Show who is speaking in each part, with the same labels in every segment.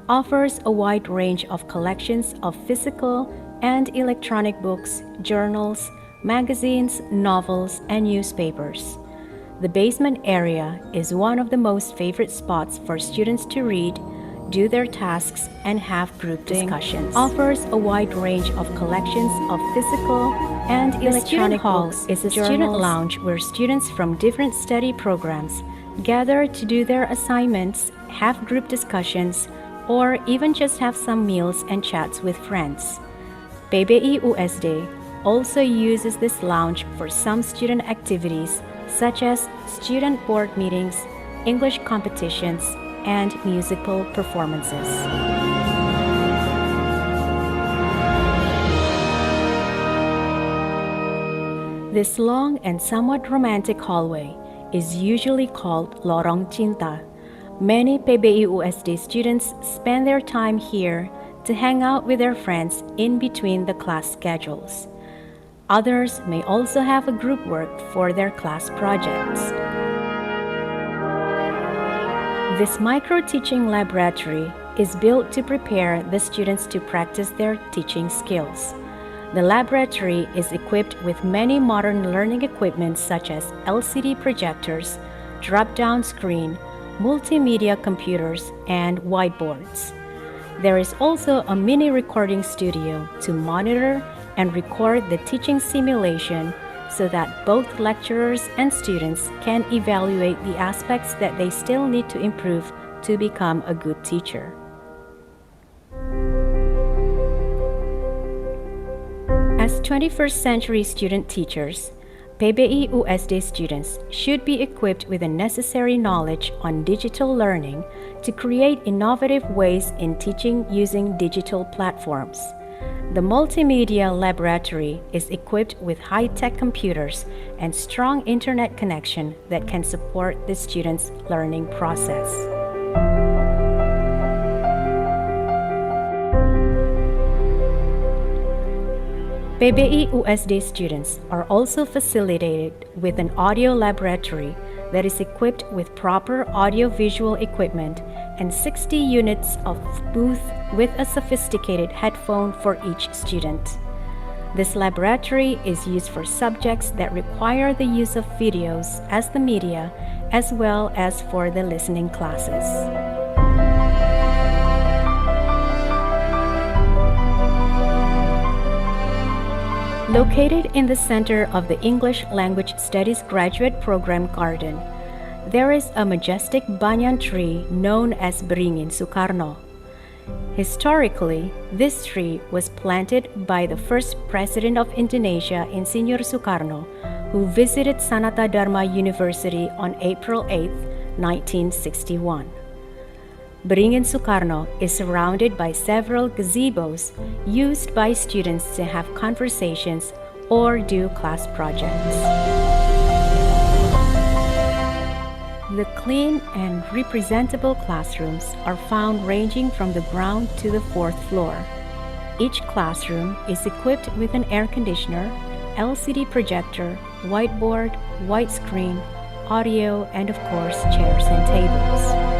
Speaker 1: offers a wide range of collections of physical and electronic books, journals, magazines, novels, and newspapers. The basement area is one of the most favorite spots for students to read, do their tasks, and have group discussions. Offers a wide range of collections of physical and electronic books. Is a student lounge where students from different study programs gather to do their assignments, have group discussions, or even just have some meals and chats with friends. PBI USD also uses this lounge for some student activities such as student board meetings, English competitions, and musical performances. This long and somewhat romantic hallway is usually called Lorong Cinta. Many PBI USD students spend their time here to hang out with their friends in between the class schedules. Others may also have a group work for their class projects. This micro-teaching laboratory is built to prepare the students to practice their teaching skills. The laboratory is equipped with many modern learning equipment such as LCD projectors, drop-down screen, multimedia computers, and whiteboards. There is also a mini recording studio to monitor and record the teaching simulation so that both lecturers and students can evaluate the aspects that they still need to improve to become a good teacher. As 21st century student teachers, PBI USD students should be equipped with the necessary knowledge on digital learning to create innovative ways in teaching using digital platforms. The multimedia laboratory is equipped with high-tech computers and strong internet connection that can support the students' learning process. PBI USD students are also facilitated with an audio laboratory that is equipped with proper audio-visual equipment and 60 units of booth with a sophisticated headphone for each student. This laboratory is used for subjects that require the use of videos as the media, as well as for the listening classes. Located in the center of the English Language Studies Graduate Program Garden, there is a majestic banyan tree known as Beringin Soekarno. Historically, this tree was planted by the first President of Indonesia, Insinyur Soekarno, who visited Sanata Dharma University on April 8, 1961. Beringin Soekarno is surrounded by several gazebos used by students to have conversations or do class projects. The clean and representable classrooms are found ranging from the ground to the fourth floor. Each classroom is equipped with an air conditioner, LCD projector, whiteboard, widescreen, audio, and of course, chairs and tables.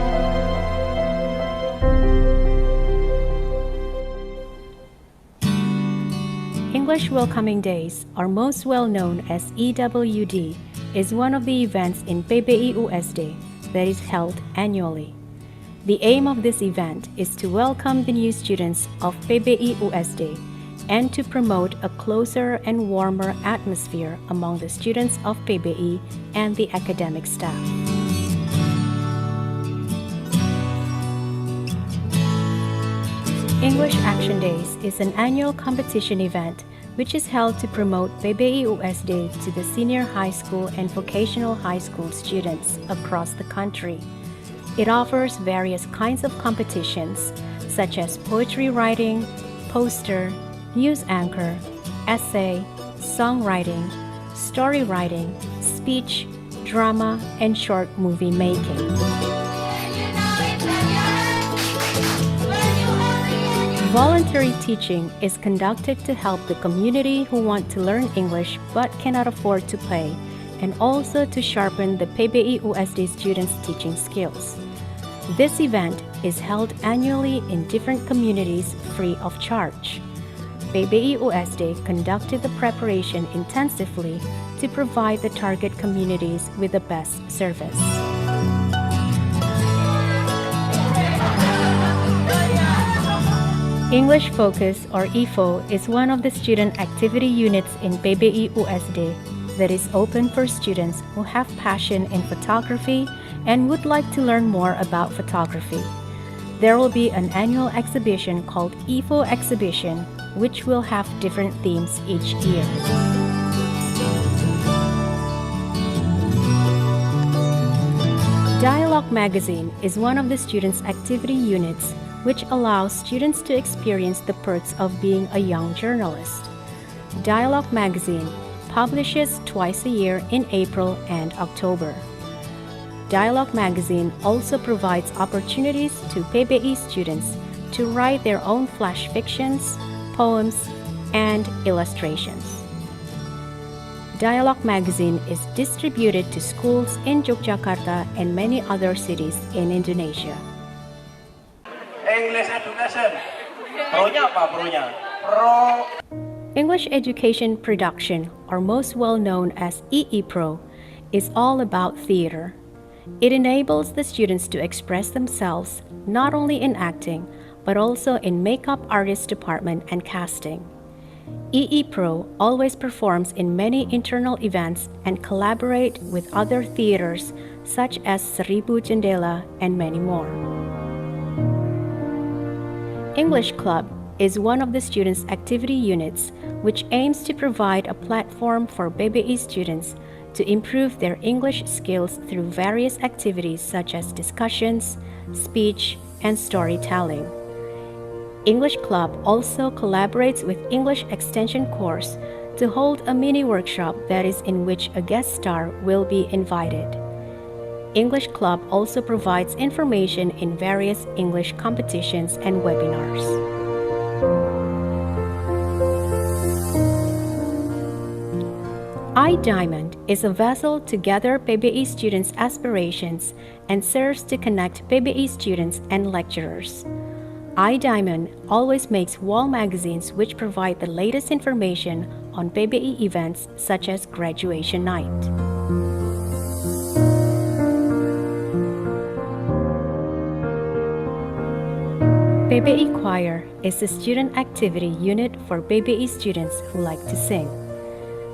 Speaker 1: English Welcoming Days, or most well known as EWD, is one of the events in PBI USD that is held annually. The aim of this event is to welcome the new students of PBI USD and to promote a closer and warmer atmosphere among the students of PBI and the academic staff. English Action Days is an annual competition event which is held to promote PBI USD to the senior high school and vocational high school students across the country. It offers various kinds of competitions such as poetry writing, poster, news anchor, essay, songwriting, story writing, speech, drama, and short movie making. Voluntary teaching is conducted to help the community who want to learn English but cannot afford to pay, and also to sharpen the PBI USD students' teaching skills. This event is held annually in different communities free of charge. PBI USD conducted the preparation intensively to provide the target communities with the best service. English Focus or EFO is one of the student activity units in PBI USD that is open for students who have passion in photography and would like to learn more about photography. There will be an annual exhibition called EFO Exhibition, which will have different themes each year. Dialogue Magazine is one of the students' activity units which allows students to experience the perks of being a young journalist. Dialogue Magazine publishes twice a year in April and October. Dialogue Magazine also provides opportunities to PBI students to write their own flash fictions, poems, and illustrations. Dialogue Magazine is distributed to schools in Jakarta and many other cities in Indonesia.
Speaker 2: English education. Pro-nya apa pro-nya?
Speaker 1: English Education Production, or most well known as EE-Pro, is all about theater. It enables the students to express themselves not only in acting, but also in makeup artist department and casting. EE-Pro always performs in many internal events and collaborate with other theaters such as Seribu Jendela and many more. English Club is one of the students' activity units which aims to provide a platform for PBI students to improve their English skills through various activities such as discussions, speech, and storytelling. English Club also collaborates with English Extension Course to hold a mini workshop that is in which a guest star will be invited. English Club also provides information in various English competitions and webinars. iDiamond is a vessel to gather PBI students' aspirations and serves to connect PBI students and lecturers. iDiamond always makes wall magazines which provide the latest information on PBI events such as graduation night. PBI Choir is a student activity unit for PBI students who like to sing.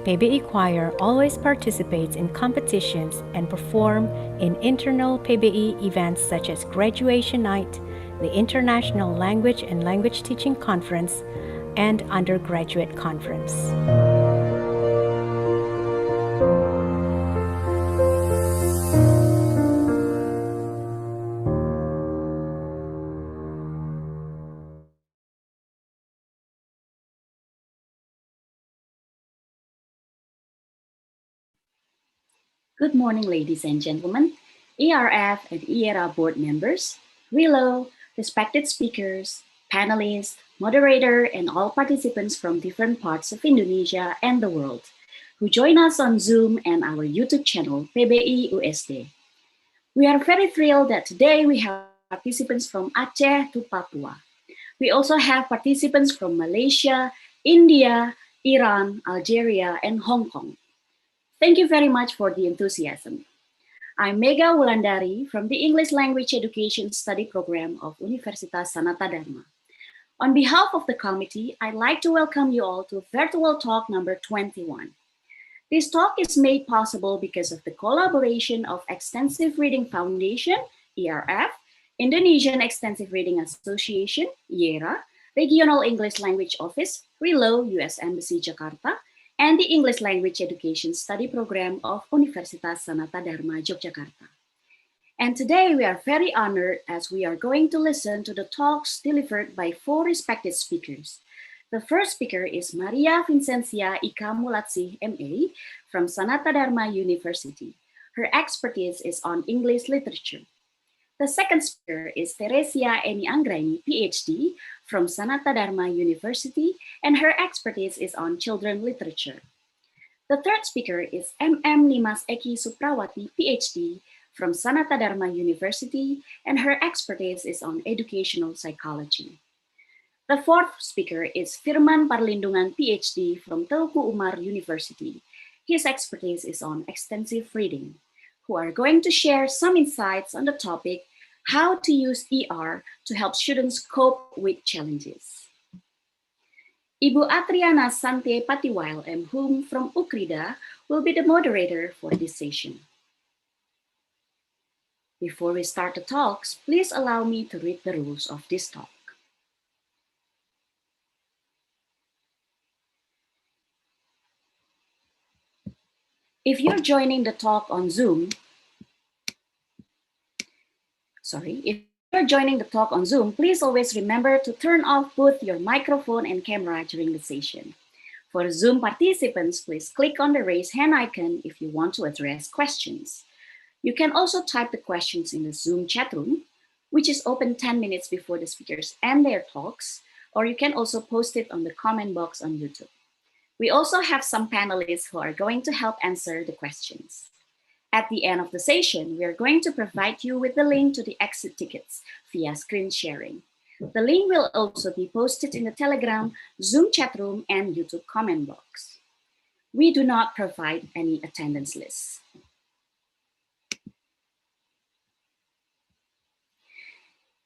Speaker 1: PBI Choir always participates in competitions and perform in internal PBI events such as graduation night, the International Language and Language Teaching Conference, and undergraduate conference.
Speaker 3: Good morning, ladies and gentlemen, ERF and IERA board members, RELO, respected speakers, panelists, moderator, and all participants from different parts of Indonesia and the world who join us on Zoom and our YouTube channel, PBI USD. We are very thrilled that today we have participants from Aceh to Papua. We also have participants from Malaysia, India, Iran, Algeria, and Hong Kong. Thank you very much for the enthusiasm. I'm Mega Wulandari from the English Language Education Study Program of Universitas Sanata Dharma. On behalf of the committee, I'd like to welcome you all to vERtual Talk number 21. This talk is made possible because of the collaboration of Extensive Reading Foundation, ERF, Indonesian Extensive Reading Association, IERA, Regional English Language Office, RELO, U.S. Embassy Jakarta, and the English Language Education Study Program of Universitas Sanata Dharma, Yogyakarta. And today we are very honored as we are going to listen to the talks delivered by 4 respected speakers. The first speaker is Maria Vincentia Ika Mulatsih, MA, from Sanata Dharma University. Her expertise is on English literature. The second speaker is Theresia Enny Anggraini, Ph.D. from Sanata Dharma University, and her expertise is on children literature. The third speaker is MM Nimas Suprawati, Ph.D. from Sanata Dharma University, and her expertise is on educational psychology. The fourth speaker is Firman Parlindungan, Ph.D. from Teuku Umar University. His expertise is on extensive reading, who are going to share some insights on the topic, how to use ER to help students cope with challenges. Ibu Atriana Sante Patiwail M. Hum from UKRIDA will be the moderator for this session. Before we start the talks, please allow me to read the rules of this talk. If you're joining the talk on Zoom, if you're joining the talk on Zoom, please always remember to turn off both your microphone and camera during the session. For Zoom participants, please click on the raise hand icon if you want to address questions. You can also type the questions in the Zoom chat room, which is open 10 minutes before the speakers end their talks, or you can also post it on the comment box on YouTube. We also have some panelists who are going to help answer the questions. At the end of the session, we are going to provide you with the link to the exit tickets via screen sharing. The link will also be posted in the Telegram, Zoom chat room, and YouTube comment box. We do not provide any attendance lists.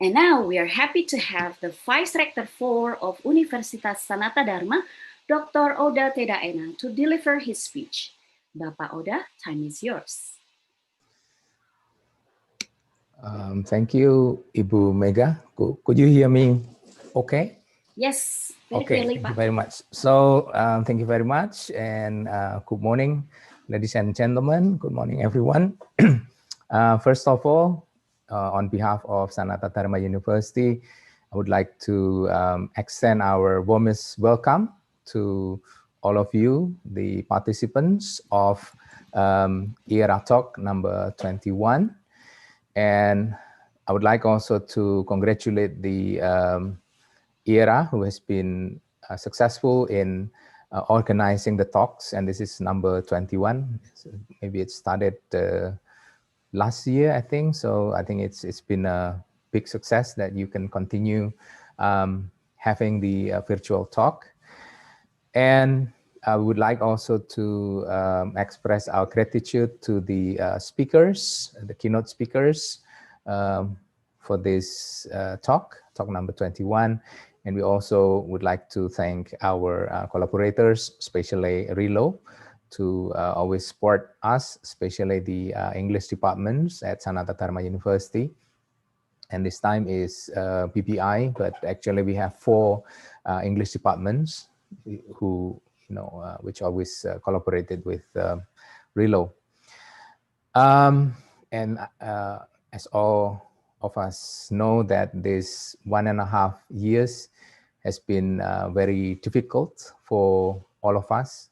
Speaker 3: And now we are happy to have the Vice Rector 4 of Universitas Sanata Dharma, Dr. Oda Tedaena, to deliver his speech. Bapak Oda, time is yours.
Speaker 4: Thank you, Ibu Mega. Could you hear me okay?
Speaker 3: Yes, very clearly,
Speaker 4: Thank you very much. So thank you very much, and good morning, ladies and gentlemen. Good morning, everyone. First of all, on behalf of Sanata Dharma University, I would like to extend our warmest welcome to all of you, the participants of IERA Talk number 21. And I would like also to congratulate the IERA, who has been successful in organizing the talks, and this is number 21. So maybe it started last year, I think. So I think it's been a big success that you can continue having the virtual talk. And I would like also to express our gratitude to the speakers, the keynote speakers for this talk number 21. And we also would like to thank our collaborators, especially RELO, to always support us, especially the English departments at Sanata Dharma University. And this time is PPI, but actually we have 4 English departments who, which always collaborated with RELO. And as all of us know, that this 1.5 years has been very difficult for all of us,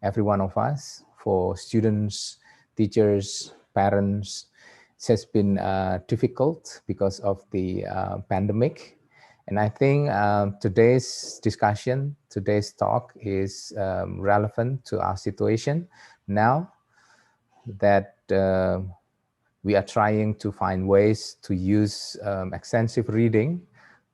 Speaker 4: every one of us, for students, teachers, parents. It has been difficult because of the pandemic. And I think today's discussion, today's talk is relevant to our situation now, that we are trying to find ways to use extensive reading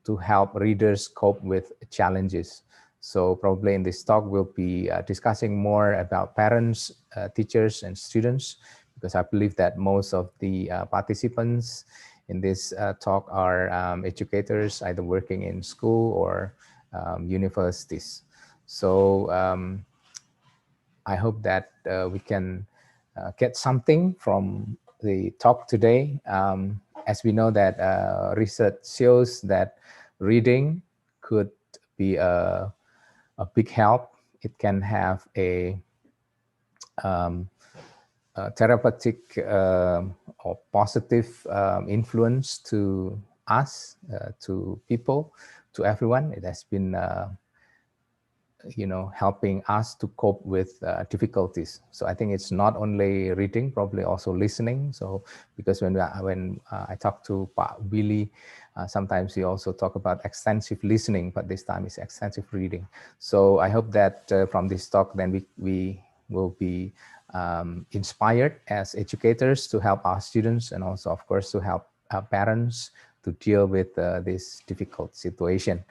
Speaker 4: to help readers cope with challenges. So probably in this talk, we'll be discussing more about parents, teachers, and students, because I believe that most of the participants in this talk are educators, either working in school or universities. So I hope that we can get something from the talk today. As we know that research shows that reading could be a big help. It can have a therapeutic or positive influence to us, to people, to everyone. It has been helping us to cope with difficulties. So I think it's not only reading, probably also listening. So because when I talk to Willie, sometimes we also talk about extensive listening, but this time it's extensive reading. So I hope that from this talk, then we will be inspired as educators to help our students, and also, of course, to help our parents to deal with this difficult situation.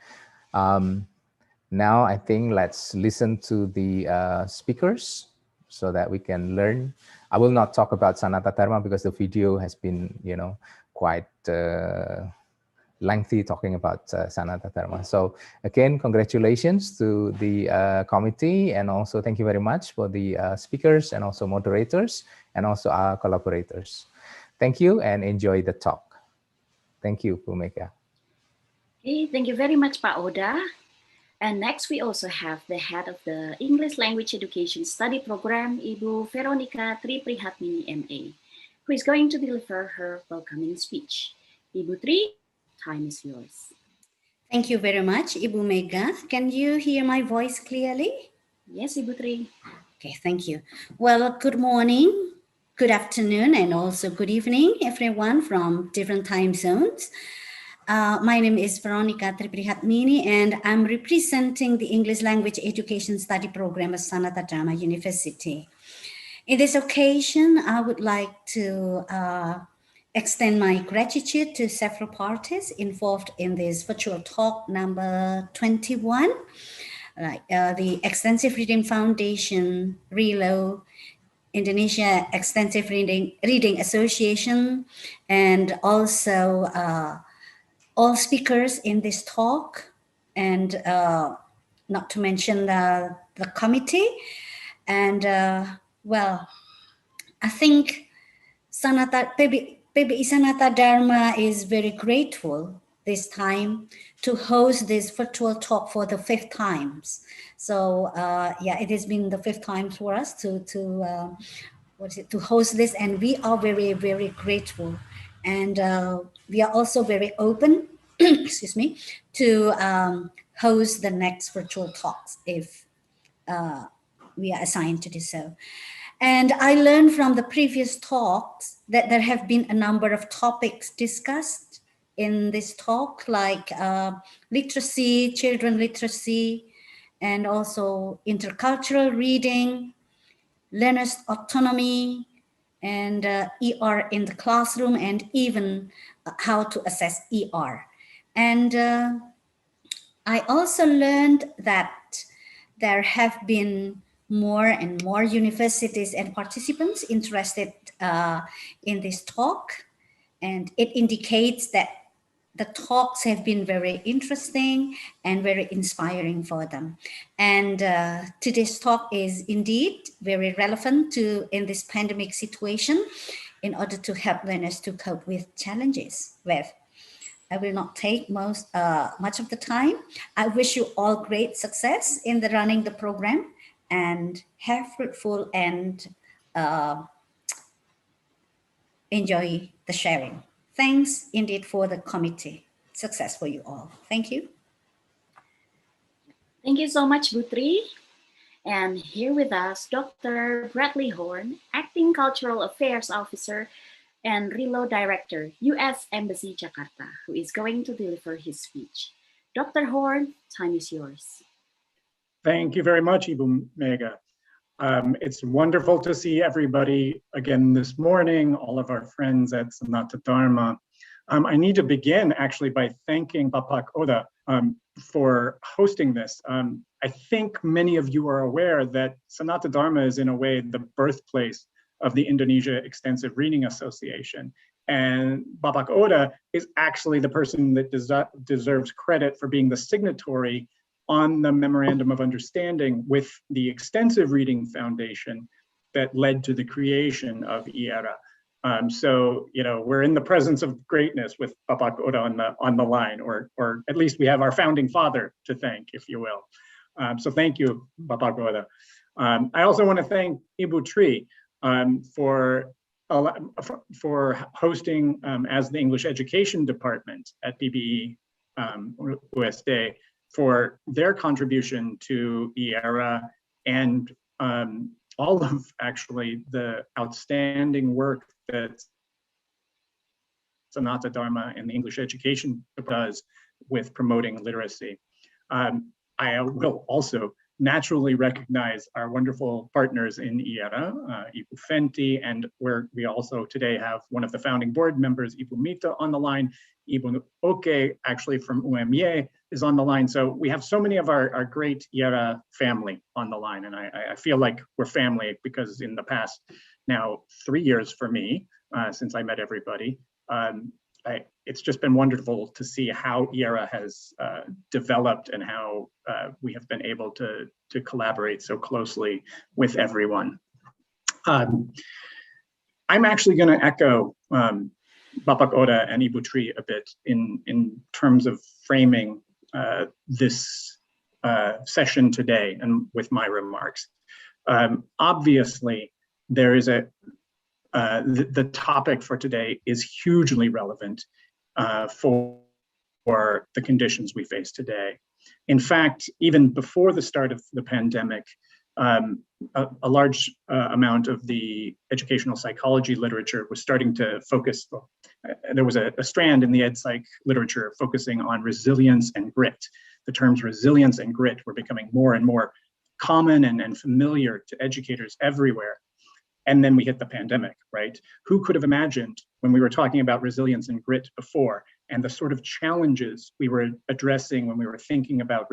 Speaker 4: Now, I think let's listen to the speakers so that we can learn. I will not talk about Sanata Dharma because the video has been, quite lengthy talking about Sanata Dharma. So again, congratulations to the committee, and also thank you very much for the speakers and also moderators and also our collaborators. Thank you and enjoy the talk. Thank you, Bu Mega.
Speaker 3: Okay, thank you very much, Pak Oda. And next, we also have the head of the English Language Education Study Program, Ibu Veronica Triprihatmini, MA, who is going to deliver her welcoming speech. Ibu Tri, time is yours.
Speaker 5: Thank you very much, Ibu Mega. Can you hear my voice clearly?
Speaker 3: Yes, Ibu Tri.
Speaker 5: Okay, thank you. Well, good morning, good afternoon, and also good evening, everyone from different time zones. My name is Veronica Triprihatmini, and I'm representing the English Language Education Study Program at Sanata Dharma University. In this occasion, I would like to extend my gratitude to several parties involved in this virtual talk number 21, like the Extensive Reading Foundation, RELO, Indonesia Extensive Reading Association, and also all speakers in this talk, and not to mention the committee. And well, I think PBI Sanata Dharma is very grateful this time to host this virtual talk for the 5th time. So yeah, it has been the 5th time for us to host this, and we are very, very grateful. And we are also very open, excuse me, to host the next virtual talks if we are assigned to do so. And I learned from the previous talks that there have been a number of topics discussed in this talk, like literacy, children literacy, and also intercultural reading, learners' autonomy, and ER in the classroom, and even how to assess ER. And I also learned that there have been more and more universities and participants interested in this talk. And it indicates that the talks have been very interesting and very inspiring for them. And today's talk is indeed very relevant in this pandemic situation in order to help learners to cope with challenges with. I will not take much of the time. I wish you all great success in the running the program, and have fruitful and enjoy the sharing. Thanks indeed for the committee. Success for you all. Thank you.
Speaker 3: Thank you so much, Butri. And here with us, Dr. Bradley Horn, Acting Cultural Affairs Officer and RELO Director, U.S. Embassy Jakarta, who is going to deliver his speech. Dr. Horn, time is yours.
Speaker 6: Thank you very much, Ibu Mega. It's wonderful to see everybody again this morning, all of our friends at Sanata Dharma. I need to begin actually by thanking Bapak Oda for hosting this. I think many of you are aware that Sanata Dharma is in a way the birthplace of the Indonesia Extensive Reading Association. And Bapak Oda is actually the person that deserves credit for being the signatory on the Memorandum of Understanding with the Extensive Reading Foundation that led to the creation of IERA. So, you know, we're in the presence of greatness with Bapak Oda on the line, or at least we have our founding father to thank, if you will. So thank you, Bapak Oda. I also want to thank Ibu Tri for hosting as the English Education Department at PBI USD for their contribution to IERA and all of actually the outstanding work that Sanata Dharma and the English Education does with promoting literacy. I will also naturally recognize our wonderful partners in IERA, Ibu Fenty, and where we also today have one of the founding board members, Ibu Mita, on the line. Ibu Oke, actually from UMY, is on the line. So we have so many of our great IERA family on the line, and I feel like we're family because in the past now 3 years for me, since I met everybody, it's just been wonderful to see how IERA has developed and how we have been able to collaborate so closely with everyone. I'm actually going to echo Bapak Oda and Ibu Tri a bit in terms of framing this session today and with my remarks. Obviously, there is the topic for today is hugely relevant for the conditions we face today. In fact, even before the start of the pandemic, a large amount of the educational psychology literature was starting to focus. There was a strand in the ed psych literature focusing on resilience and grit. The terms resilience and grit were becoming more and more common and familiar to educators everywhere. And then we hit the pandemic, right? Who could have imagined when we were talking about resilience and grit before, and the sort of challenges we were addressing when we were thinking about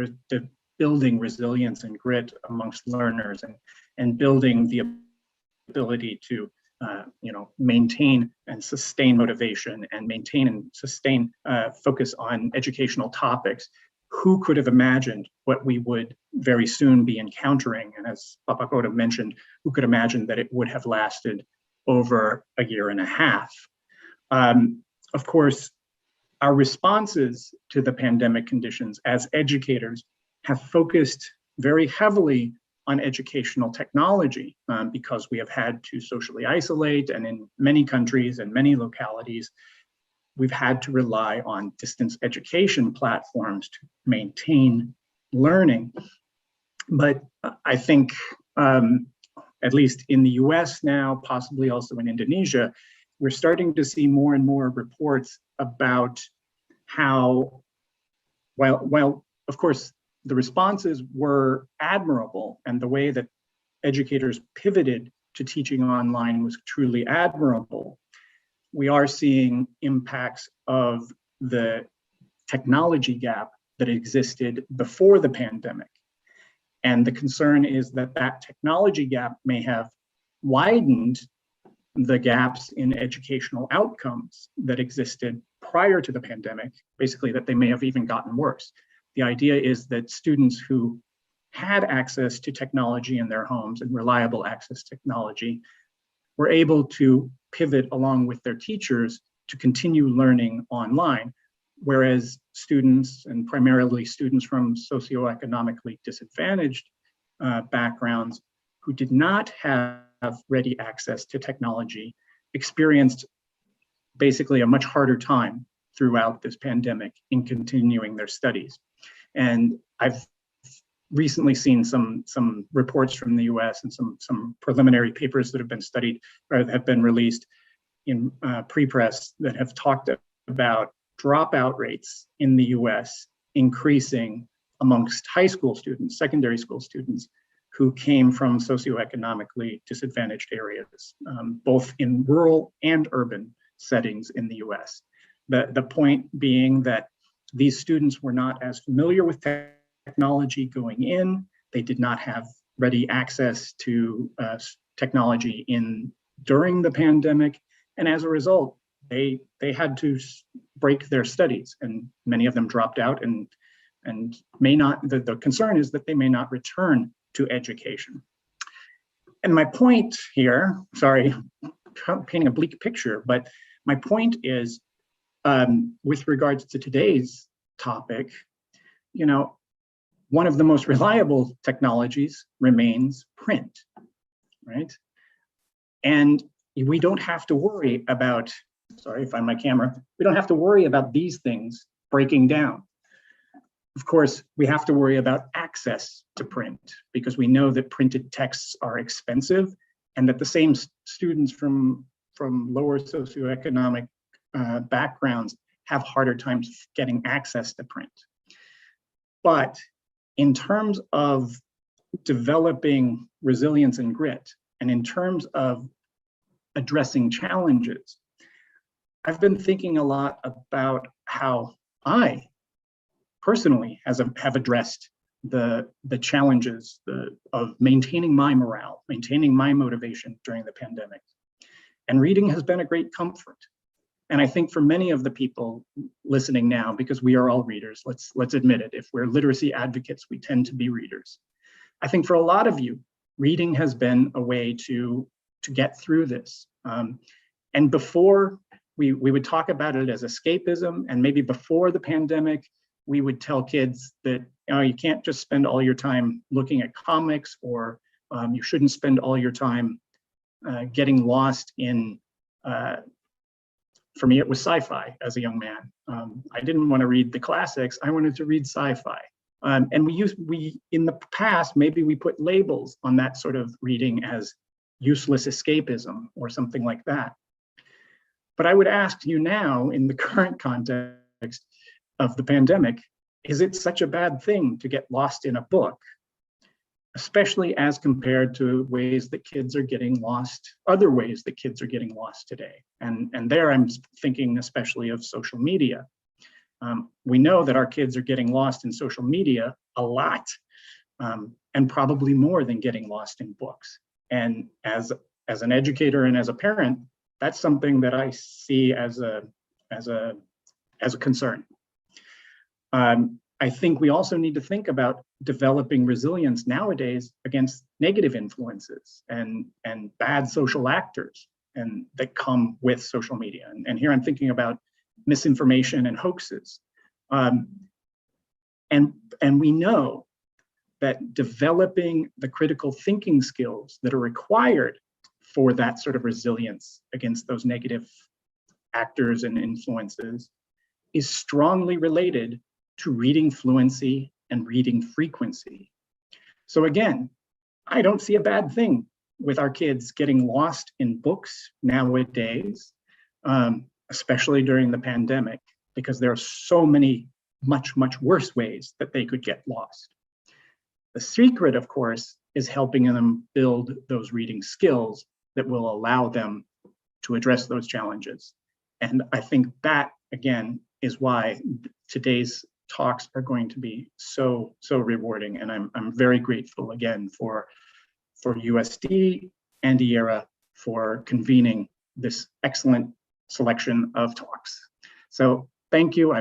Speaker 6: building resilience and grit amongst learners and building the ability to maintain and sustain motivation and maintain and sustain focus on educational topics. Who could have imagined what we would very soon be encountering? And as Bapak Oda mentioned, who could imagine that it would have lasted over a year and a half? Of course, our responses to the pandemic conditions as educators have focused very heavily on educational technology because we have had to socially isolate, and in many countries and many localities, we've had to rely on distance education platforms to maintain learning. But I think, at least in the US now, possibly also in Indonesia, we're starting to see more and more reports about how, while of course the responses were admirable and the way that educators pivoted to teaching online was truly admirable, we are seeing impacts of the technology gap that existed before the pandemic. And the concern is that that technology gap may have widened the gaps in educational outcomes that existed prior to the pandemic, basically that they may have even gotten worse. The idea is that students who had access to technology in their homes and reliable access to technology were able to pivot along with their teachers to continue learning online, whereas students, and primarily students from socioeconomically disadvantaged backgrounds who did not have ready access to technology, experienced basically a much harder time throughout this pandemic in continuing their studies. And I've recently seen some reports from the US and some preliminary papers that have been studied or have been released in pre-press that have talked about dropout rates in the US increasing amongst high school students, secondary school students who came from socioeconomically disadvantaged areas, both in rural and urban settings in the US. The point being that these students were not as familiar with technology going in. They did not have ready access to technology during the pandemic. And as a result, they had to break their studies, and many of them dropped out and may not, the concern is that they may not return to education. And my point here, sorry, painting a bleak picture, but my point is, with regards to today's topic, one of the most reliable technologies remains print, right? And we don't have to worry about, sorry, find my camera. We don't have to worry about these things breaking down. Of course, we have to worry about access to print because we know that printed texts are expensive and that the same students from lower socioeconomic backgrounds have harder times getting access to print. But in terms of developing resilience and grit, and in terms of addressing challenges, I've been thinking a lot about how I personally have addressed the challenges of maintaining my morale, maintaining my motivation during the pandemic. And reading has been a great comfort. And I think for many of the people listening now, because we are all readers, let's admit it, if we're literacy advocates, we tend to be readers. I think for a lot of you, reading has been a way to get through this. And before, we would talk about it as escapism, and maybe before the pandemic, we would tell kids that you can't just spend all your time looking at comics, or you shouldn't spend all your time getting lost in, for me, it was sci-fi as a young man. I didn't want to read the classics, I wanted to read sci-fi. And we in the past, maybe we put labels on that sort of reading as useless escapism or something like that. But I would ask you now, in the current context of the pandemic, is it such a bad thing to get lost in a book, especially as compared to ways that kids are getting lost, other ways that kids are getting lost today? And there I'm thinking especially of social media. We know that our kids are getting lost in social media a lot, and probably more than getting lost in books. And as an educator and as a parent, that's something that I see as a concern. I think we also need to think about developing resilience nowadays against negative influences and bad social actors and that come with social media. And here I'm thinking about misinformation and hoaxes. And we know that developing the critical thinking skills that are required for that sort of resilience against those negative actors and influences is strongly related to reading fluency and reading frequency. So again, I don't see a bad thing with our kids getting lost in books nowadays, especially during the pandemic, because there are so many much worse ways that they could get lost. The secret, of course, is helping them build those reading skills that will allow them to address those challenges. And I think that, again, is why today's talks are going to be so rewarding. And I'm very grateful again for USD and IERA for convening this excellent selection of talks. So thank you.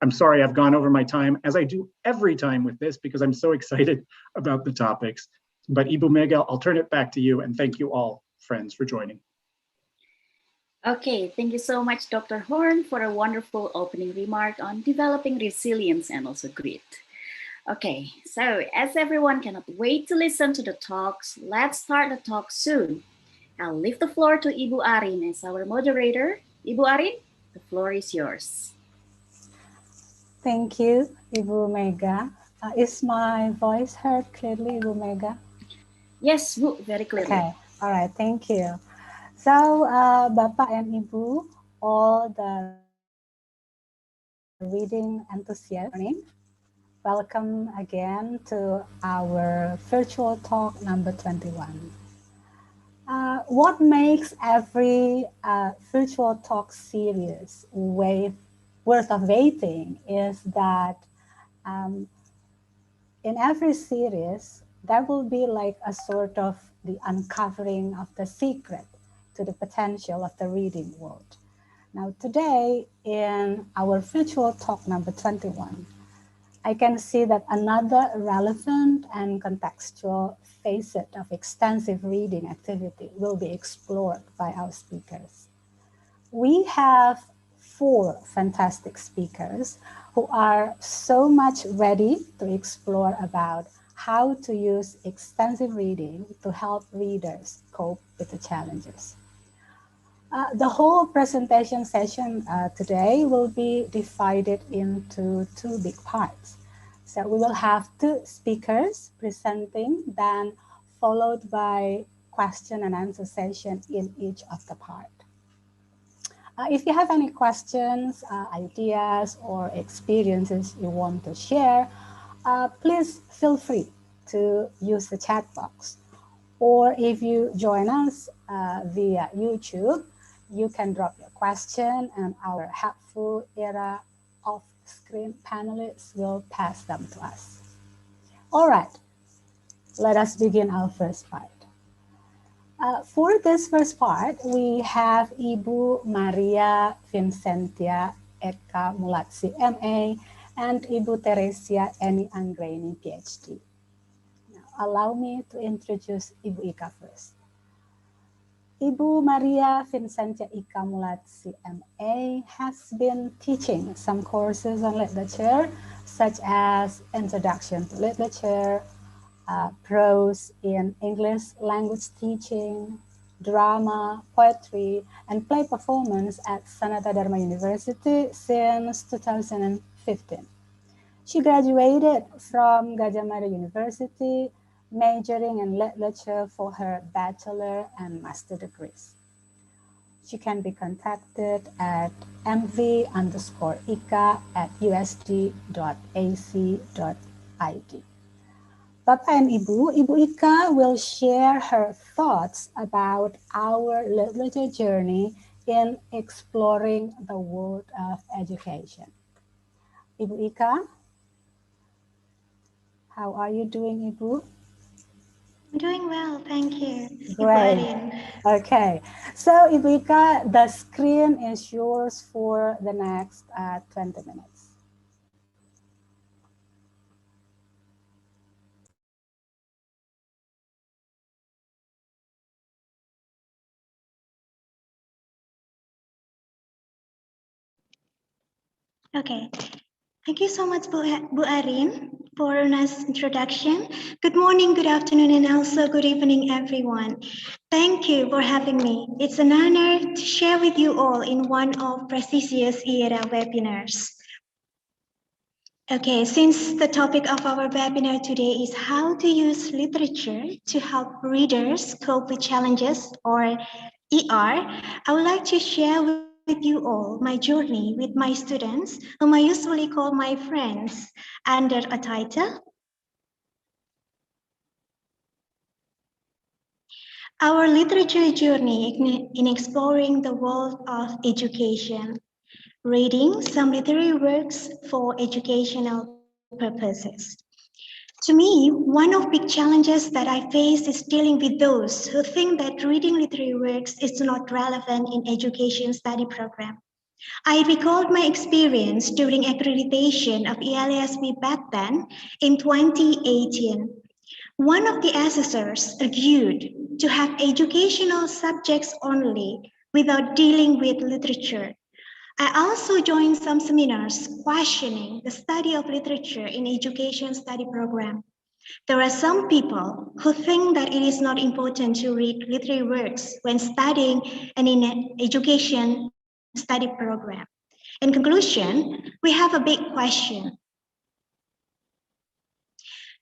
Speaker 6: I'm sorry I've gone over my time, as I do every time with this, because I'm so excited about the topics. But Ibu Mega, I'll turn it back to you, and thank you all, friends, for joining.
Speaker 3: Okay, thank you so much, Dr. Horn, for a wonderful opening remark on developing resilience and also grit. Okay, so as everyone cannot wait to listen to the talks, let's start the talk soon. I'll leave the floor to Ibu Arin as our moderator. Ibu Arin, the floor is yours.
Speaker 7: Thank you, Ibu Mega. Is my voice heard clearly, Ibu Mega?
Speaker 3: Yes, Bu, very clearly.
Speaker 7: Okay, all right, thank you. So, Bapak and Ibu, all the reading enthusiasts, welcome again to our virtual talk number 21. What makes every virtual talk series worth of waiting is that in every series, there will be like a sort of the uncovering of the secret to the potential of the reading world. Now today, in our virtual talk number 21, I can see that another relevant and contextual facet of extensive reading activity will be explored by our speakers. We have 4 fantastic speakers who are so much ready to explore about how to use extensive reading to help readers cope with the challenges. The whole presentation session today will be divided into 2 big parts. So we will have 2 speakers presenting, then followed by question and answer session in each of the parts. If you have any questions, ideas, or experiences you want to share, please feel free to use the chat box. Or if you join us via YouTube, you can drop your question and our helpful IERA off-screen panelists will pass them to us. All right, let us begin our first part. For this first part, we have Ibu Maria Vincentia Eka Mulatsih, MA, and Ibu Theresia Enny Anggraini, Ph.D. Now, allow me to introduce Ibu Ika first. Ibu Maria Vincentia Eka Mulatsih, MA, has been teaching some courses on literature, such as Introduction to Literature, prose in English language teaching, drama, poetry, and play performance at Sanata Dharma University since 2015. She graduated from Gajah Mada University, majoring in literature for her bachelor and master degrees. She can be contacted at mv_ika@usd.ac.id. Bapak and Ibu, Ibu Ika will share her thoughts about our literature journey in exploring the world of education. Ibu Ika, how are you doing, Ibu?
Speaker 8: I'm doing well, thank you.
Speaker 7: Great. Okay, so Ibu Ika, the screen is yours for the next 20 minutes.
Speaker 8: Okay, thank you so much, Bu Arin, for a nice introduction. Good morning, good afternoon, and also good evening, everyone. Thank you for having me. It's an honor to share with you all in one of prestigious IERA webinars. Okay, since the topic of our webinar today is how to use literature to help readers cope with challenges, or ER, I would like to share with you all my journey with my students, whom I usually call my friends, under a title. Our literature journey in exploring the world of education, reading some literary works for educational purposes. To me, one of the big challenges that I face is dealing with those who think that reading literary works is not relevant in education study program. I recalled my experience during accreditation of ELASB back then in 2018. One of the assessors argued to have educational subjects only without dealing with literature. I also joined some seminars questioning the study of literature in education study program. There are some people who think that it is not important to read literary works when studying and in an education study program. In conclusion, we have a big question.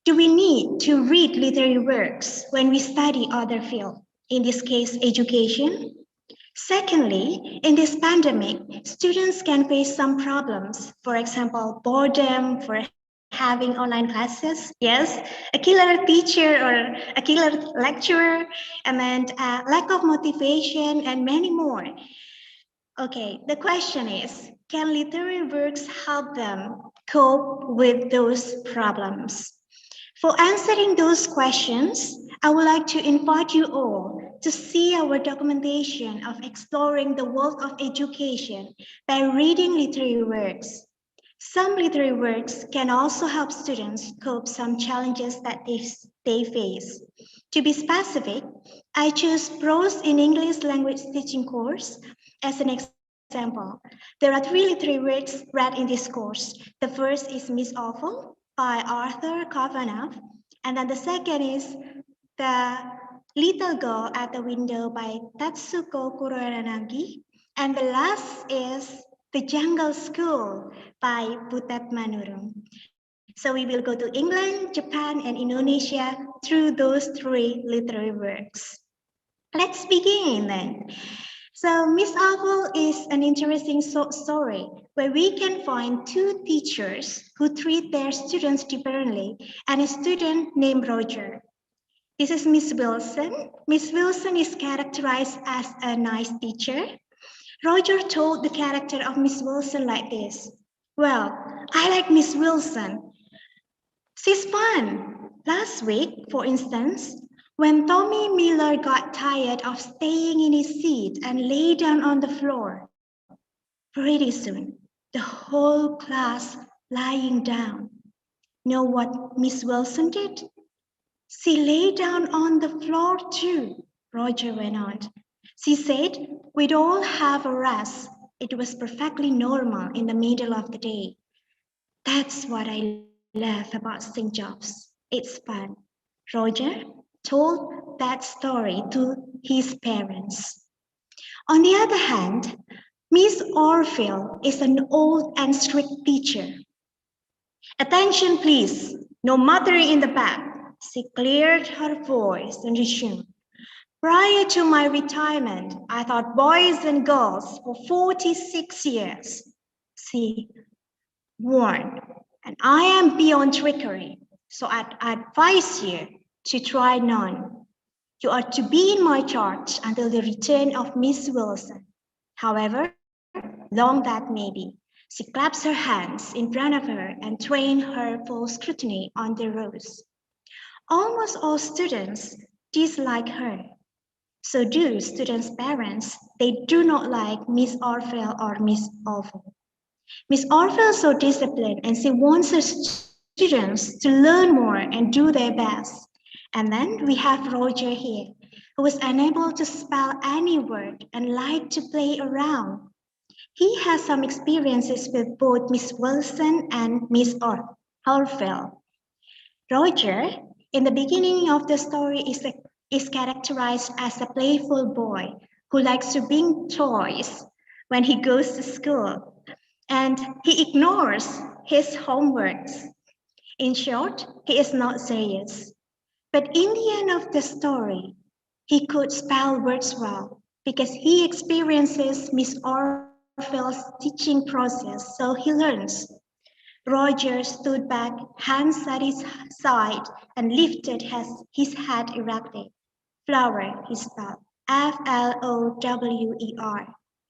Speaker 8: Do we need to read literary works when we study other fields, in this case, education? Secondly, in this pandemic, students can face some problems. For example, boredom, for having online classes, yes, a killer teacher or a killer lecturer, and then lack of motivation and many more. Okay, the question is, can literary works help them cope with those problems? For answering those questions, I would like to invite you all to see our documentation of exploring the world of education by reading literary works. Some literary works can also help students cope some challenges that they face. To be specific, I choose prose in English language teaching course as an example. There are 3 literary works read in this course. The first is Miss Awful by Arthur Kavanagh, and then the second is The Little Girl at the Window by Tatsuko Kuroyanagi, and the last is The Jungle School by Butet Manurung. So we will go to England, Japan, and Indonesia through those 3 literary works. Let's begin then. So Miss Owl is an interesting story where we can find two teachers who treat their students differently and a student named Roger. This is Miss Wilson. Miss Wilson is characterized as a nice teacher. Roger told the character of Miss Wilson like this. Well, I like Miss Wilson. She's fun. Last week, for instance, when Tommy Miller got tired of staying in his seat and lay down on the floor, pretty soon, the whole class lying down. Know what Miss Wilson did? She lay down on the floor too, Roger went on. She said, we'd all have a rest. It was perfectly normal in the middle of the day. That's what I love about St. Jobs. It's fun. Roger told that story to his parents. On the other hand, Miss Orville is an old and strict teacher. Attention, please. No muttering in the back. She cleared her voice and resumed. Prior to my retirement, I taught boys and girls for 46 years. She warned, and I am beyond trickery, so I advise you to try none. You are to be in my charge until the return of Miss Wilson. However long that may be. She claps her hands in front of her and trains her full scrutiny on the rows. Almost all students dislike her. So do students' parents. They do not like Miss Orville or Miss Orville. Miss Orville is so disciplined and she wants her students to learn more and do their best. And then we have Roger here, who was unable to spell any word and liked to play around. He has some experiences with both Miss Wilson and Miss Orville. Roger, in the beginning of the story, is characterized as a playful boy who likes to bring toys when he goes to school, and he ignores his homeworks. In short, he is not serious. But in the end of the story, he could spell words well because he experiences Miss Orville's teaching process, so he learns. Roger stood back, hands at his side, and lifted his head erectly. Flower, he spelled, Flower.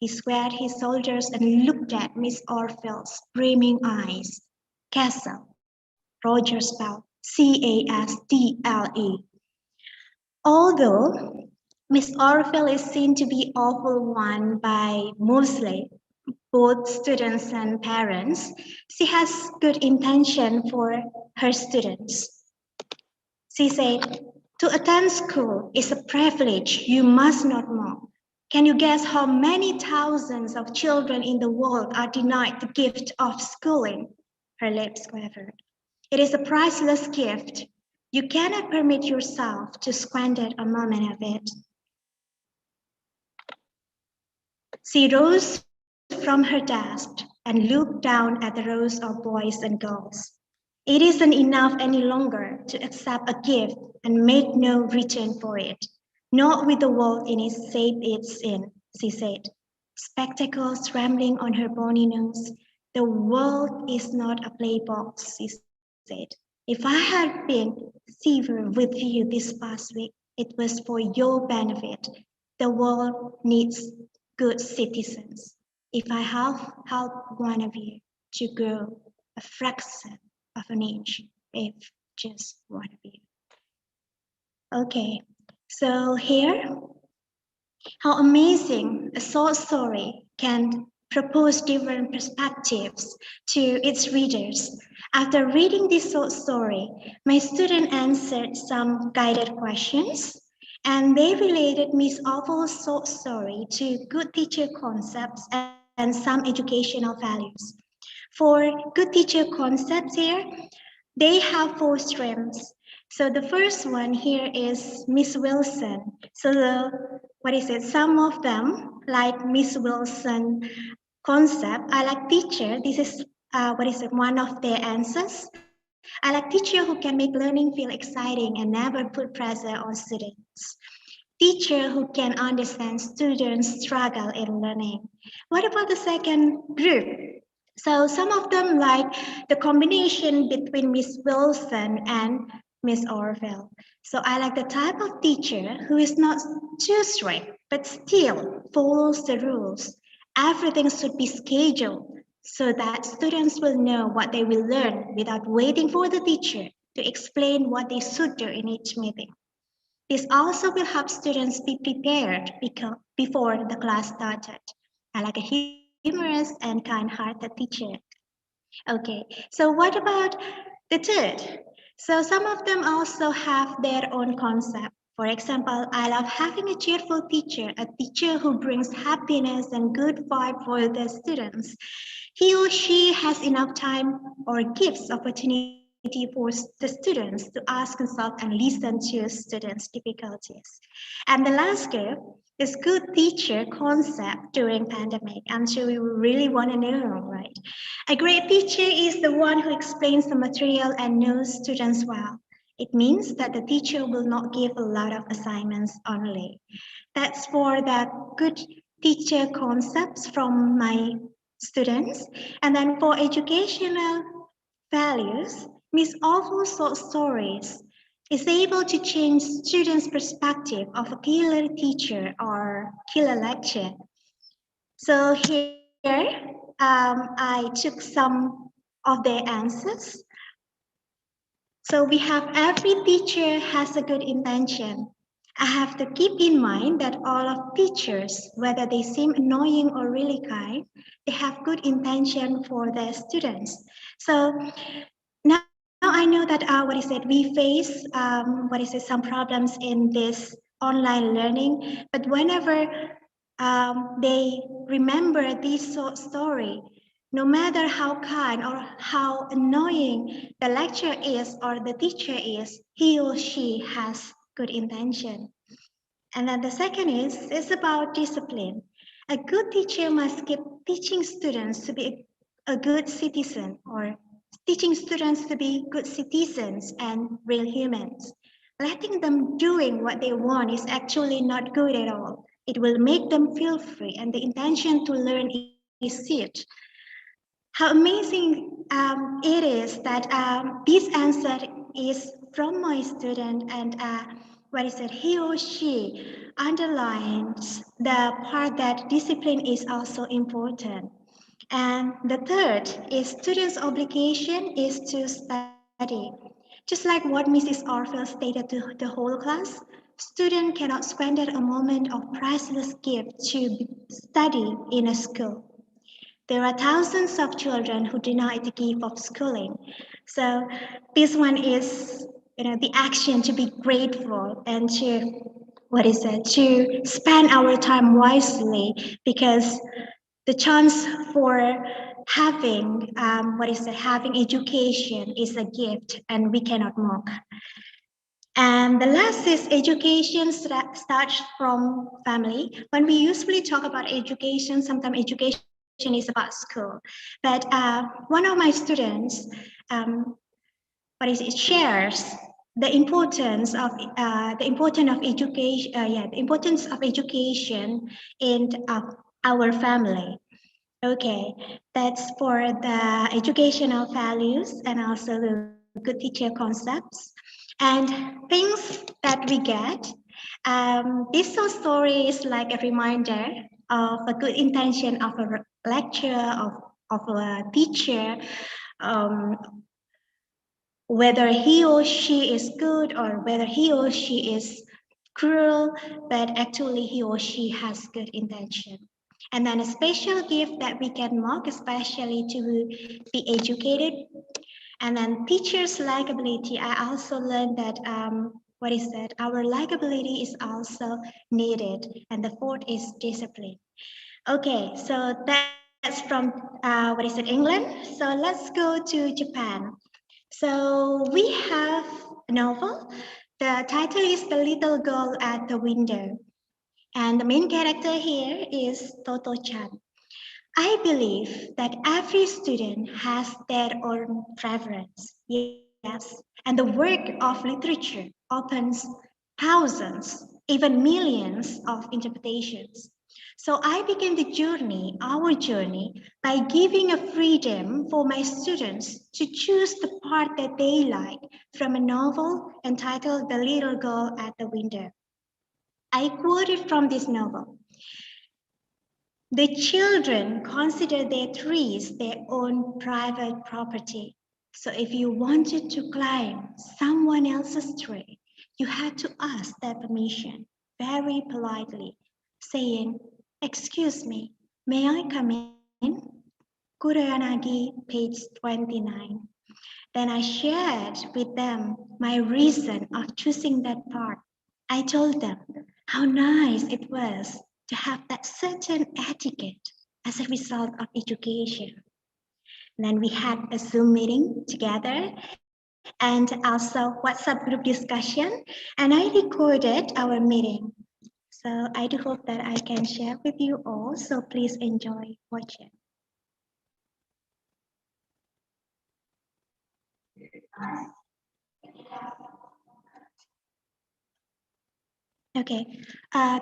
Speaker 8: He squared his shoulders and looked at Miss Orville's brimming eyes. Castle, Roger spelled, Castle. Although Miss Orville is seen to be awful one by mostly both students and parents, she has good intention for her students. She said, to attend school is a privilege you must not mock. Can you guess how many thousands of children in the world are denied the gift of schooling? Her lips quivered. It is a priceless gift. You cannot permit yourself to squander a moment of it. She rose from her desk and looked down at the rows of boys and girls. It isn't enough any longer to accept a gift and make no return for it, not with the world in its shape it's in, she said, spectacles trembling on her bony nose. The world is not a playbox, she said. If I had been severe with you this past week, it was for your benefit. The world needs good citizens. If I have helped one of you to grow a fraction of an inch, if just one of you. Okay, so here, how amazing a short story can propose different perspectives to its readers. After reading this short story, my student answered some guided questions, and they related Miss Orville's short story to good teacher concepts and some educational values. For good teacher concepts here, they have 4 streams. So the first one here is Miss Wilson. So some of them, like Miss Wilson concept, I like teacher. This is one of their answers. I like teacher who can make learning feel exciting and never put pressure on students. teacher who can understand students' struggle in learning. What about the second group? So some of them like the combination between Miss Wilson and Miss Orville. So I like the type of teacher who is not too strict, but still follows the rules. Everything should be scheduled so that students will know what they will learn without waiting for the teacher to explain what they should do in each meeting. This also will help students be prepared before the class started. I like a humorous and kind-hearted teacher. Okay, so what about the third? So some of them also have their own concept. For example, I love having a cheerful teacher, a teacher who brings happiness and good vibe for the students. He or she has enough time or gives opportunity for the students to ask, consult, and listen to students' difficulties. And the last group is good teacher concept during pandemic. I'm sure you really want to know, right? A great teacher is the one who explains the material and knows students well. It means that the teacher will not give a lot of assignments only. That's for the good teacher concepts from my students. And then for educational values, Miss Awful Short Stories is able to change students' perspective of a killer teacher or killer lecture. So here, I took some of their answers. So we have every teacher has a good intention. I have to keep in mind that all of teachers, whether they seem annoying or really kind, they have good intention for their students. So now I know that we face some problems in this online learning, but whenever they remember this story, no matter how kind or how annoying the lecturer is or the teacher is, he or she has good intention. And then the second is about discipline. A good teacher must keep teaching students to be a good citizen or teaching students to be good citizens and real humans. Letting them doing what they want is actually not good at all. It will make them feel free and the intention to learn is it. How amazing it is that this answer is from my student and he or she underlines the part that discipline is also important. And the third is students' obligation is to study. Just like what Mrs. Orville stated to the whole class, student cannot squander a moment of priceless gift to study in a school. There are thousands of children who deny the gift of schooling. So this one is, the action to be grateful and to spend our time wisely, because the chance for having, having education is a gift and we cannot mock. And the last is education starts from family. When we usually talk about education, sometimes education is about school. But one of my students, shares the importance of education in our family. Okay, that's for the educational values and also the good teacher concepts and things that we get. This whole story is like a reminder of a good intention of a lecturer, of a teacher, whether he or she is good or whether he or she is cruel, but actually he or she has good intention. And then a special gift that we can mark, especially to be educated. And then teachers' likability. I also learned that our likability is also needed. And the fourth is discipline. Okay, so that's from England. So let's go to Japan. So we have a novel. The title is The Little Girl at the Window. And the main character here is Toto-chan. I believe that every student has their own preference. Yes. And the work of literature opens thousands even millions of interpretations. So I began the journey, our journey, by giving a freedom for my students to choose the part that they like from a novel entitled The Little Girl at the Window. I quoted from this novel. The children consider their trees their own private property. So if you wanted to climb someone else's tree, you had to ask their permission very politely, saying, "Excuse me, may I come in?" Kuroyanagi, page 29. Then I shared with them my reason of choosing that part. I told them how nice it was to have that certain etiquette as a result of education. Then we had a Zoom meeting together and also WhatsApp group discussion, and I recorded our meeting. So I do hope that I can share with you all, so please enjoy watching. Okay,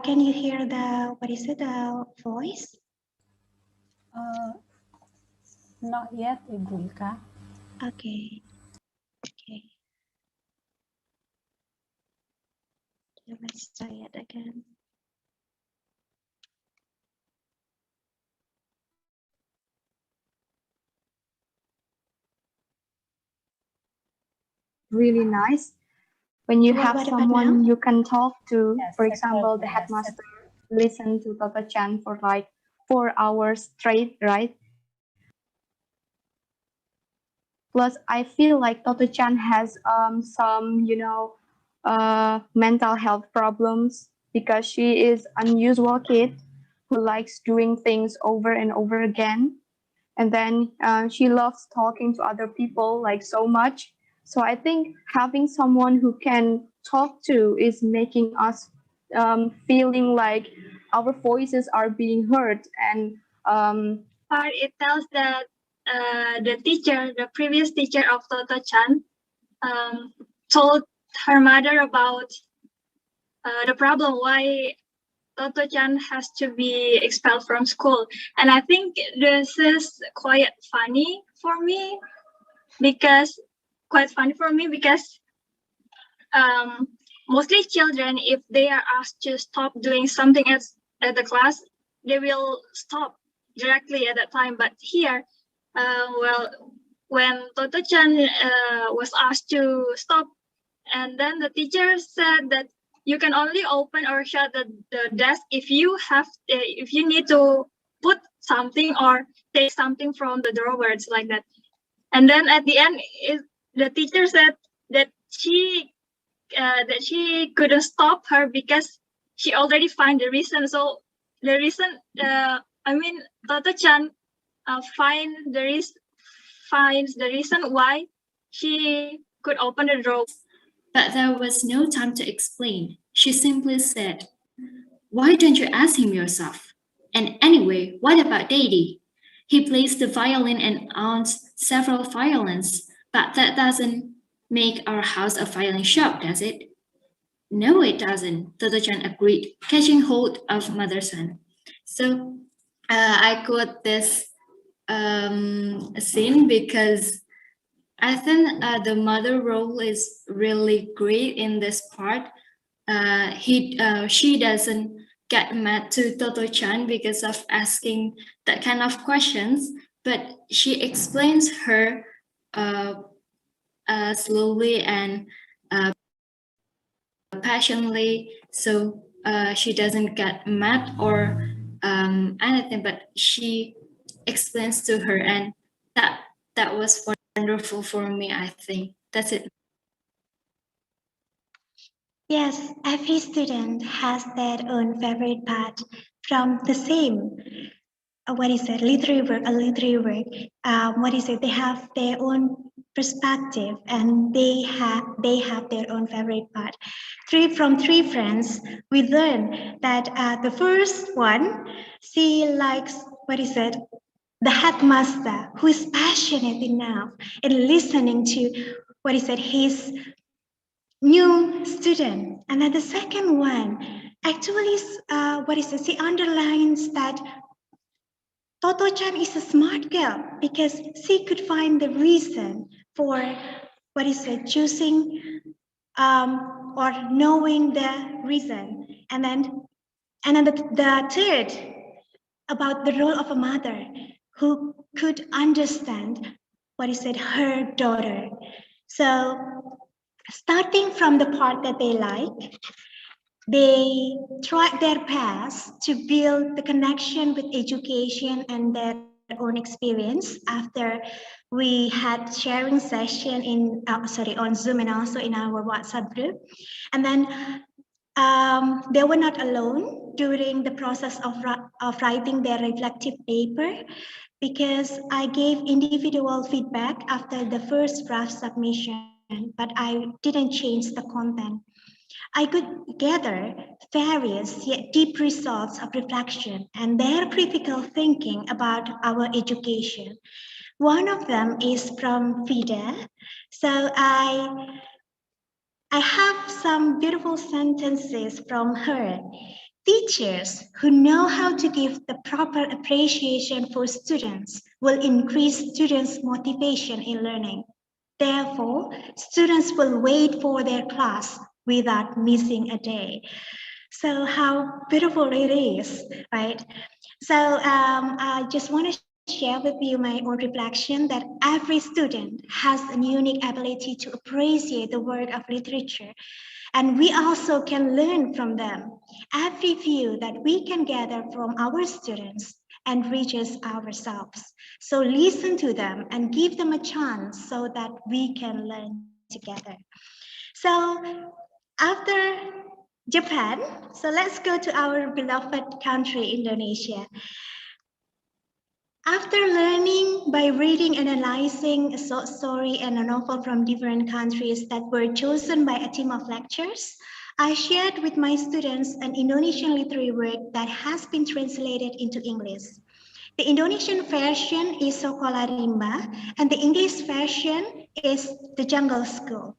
Speaker 8: can you hear the voice?
Speaker 7: Not yet, Ibu Ika.
Speaker 8: Okay. Let's try it again.
Speaker 9: Really nice when you have
Speaker 8: What
Speaker 9: someone you can talk to.
Speaker 7: Yes,
Speaker 9: For example, the headmaster listen to Toto Chan for like 4 hours straight, right? Plus, I feel like Toto Chan has some, mental health problems because she is unusual kid who likes doing things over and over again. And then she loves talking to other people like so much. So I think having someone who can talk to is making us feeling like our voices are being heard. And
Speaker 10: part it tells that the previous teacher of Toto Chan, told her mother about the problem why Toto Chan has to be expelled from school. And I think this is quite funny for me because mostly children, if they are asked to stop doing something at the class, they will stop directly at that time. But here, when Toto Chan was asked to stop, and then the teacher said that you can only open or shut the desk if you need to put something or take something from the drawers, like that. And then at the end, the teacher said that she couldn't stop her because she already find the reason. So the reason, Toto Chan finds the reason why she could open the drawer.
Speaker 11: But there was no time to explain. She simply said, "Why don't you ask him yourself? And anyway, what about Daddy? He plays the violin and owns several violins, but that doesn't make our house a violin shop, does it?" "No, it doesn't," Toto Chan agreed, catching hold of mother's hand. So I quote this scene because I think the mother role is really great in this part. She doesn't get mad to Toto Chan because of asking that kind of questions, but she explains her slowly and passionately, so she doesn't get mad or anything, but she explains to her, and that was wonderful for me, I think. That's it.
Speaker 8: Yes, every student has their own favorite part from the same, literary work, they have their own perspective and they have their own favorite part. From three friends, we learn that the first one, she likes, the headmaster who is passionate enough in listening to his new student. And then the second one, actually, she underlines that Toto-chan is a smart girl because she could find the reason for choosing or knowing the reason. And then the third about the role of a mother who could understand her daughter. So starting from the part that they like, they tried their best to build the connection with education and their own experience after we had sharing session on Zoom and also in our WhatsApp group. And then they were not alone during the process of writing their reflective paper, because I gave individual feedback after the first draft submission, but I didn't change the content. I could gather various yet deep results of reflection and their critical thinking about our education. One of them is from Vida. So I have some beautiful sentences from her. Teachers who know how to give the proper appreciation for students will increase students' motivation in learning. Therefore, students will wait for their class without missing a day. So how beautiful it is, right? So I just want to share with you my own reflection that every student has a unique ability to appreciate the work of literature, and we also can learn from them. Every view that we can gather from our students enriches ourselves. So listen to them and give them a chance so that we can learn together. So after Japan, so let's go to our beloved country, Indonesia. After learning by reading and analyzing a short story and a novel from different countries that were chosen by a team of lecturers, I shared with my students an Indonesian literary work that has been translated into English. The Indonesian version is Sekolah Rimba, and the English version is The Jungle School.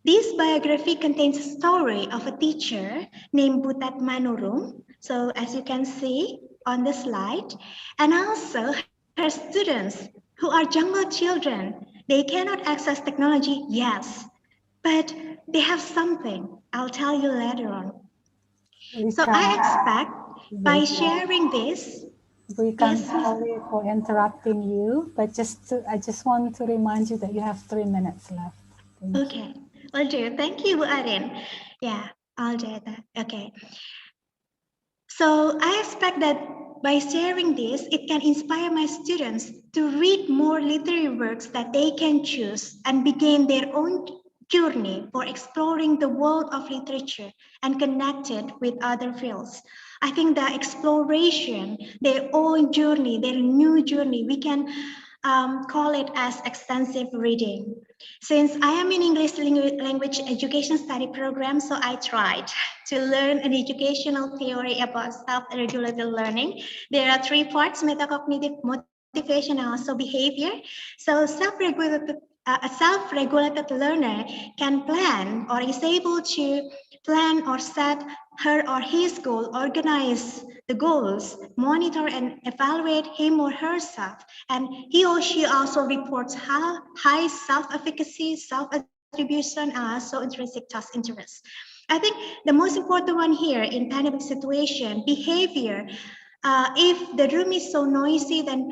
Speaker 8: This biography contains a story of a teacher named Butet Manurung. So as you can see on the slide, and also her students who are jungle children. They cannot access technology, yes, but they have something. I'll tell you later on. So I expect by sharing this,
Speaker 7: we can sorry for interrupting you, but I just want to remind you that you have 3 minutes left.
Speaker 8: Okay, will do. Thank you, Arin. Yeah, I'll do that. Okay. So I expect that by sharing this, it can inspire my students to read more literary works that they can choose and begin their own journey for exploring the world of literature and connect it with other fields. I think the exploration, their own journey, their new journey, we can call it as extensive reading. Since I am in English language education study program, so I tried to learn an educational theory about self-regulated learning. There are 3 parts: metacognitive, motivation, and also behavior. So a self-regulated learner can plan or is able to plan or set her or his goal, organize the goals, monitor and evaluate him or herself, and he or she also reports high self-efficacy, self-attribution, and also intrinsic task interest. I think the most important one here in pandemic situation, behavior. If the room is so noisy, then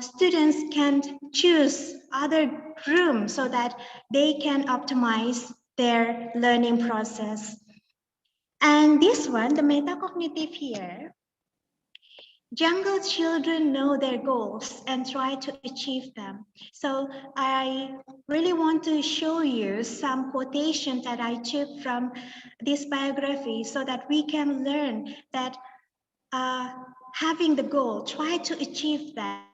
Speaker 8: students can choose other rooms so that they can optimize their learning process. And this one, the metacognitive here, jungle children know their goals and try to achieve them. So I really want to show you some quotation that I took from this biography so that we can learn that having the goal, try to achieve that.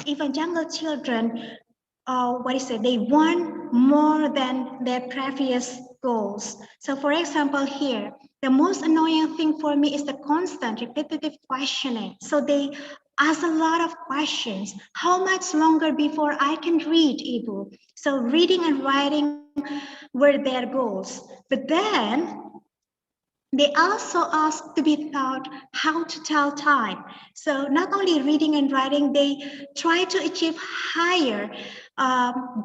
Speaker 8: Even jungle children, they want more than their previous goals. So for example here, the most annoying thing for me is the constant repetitive questioning. So they ask a lot of questions. How much longer before I can read, Ibu? So reading and writing were their goals. But then they also asked to be taught how to tell time. So not only reading and writing, they try to achieve higher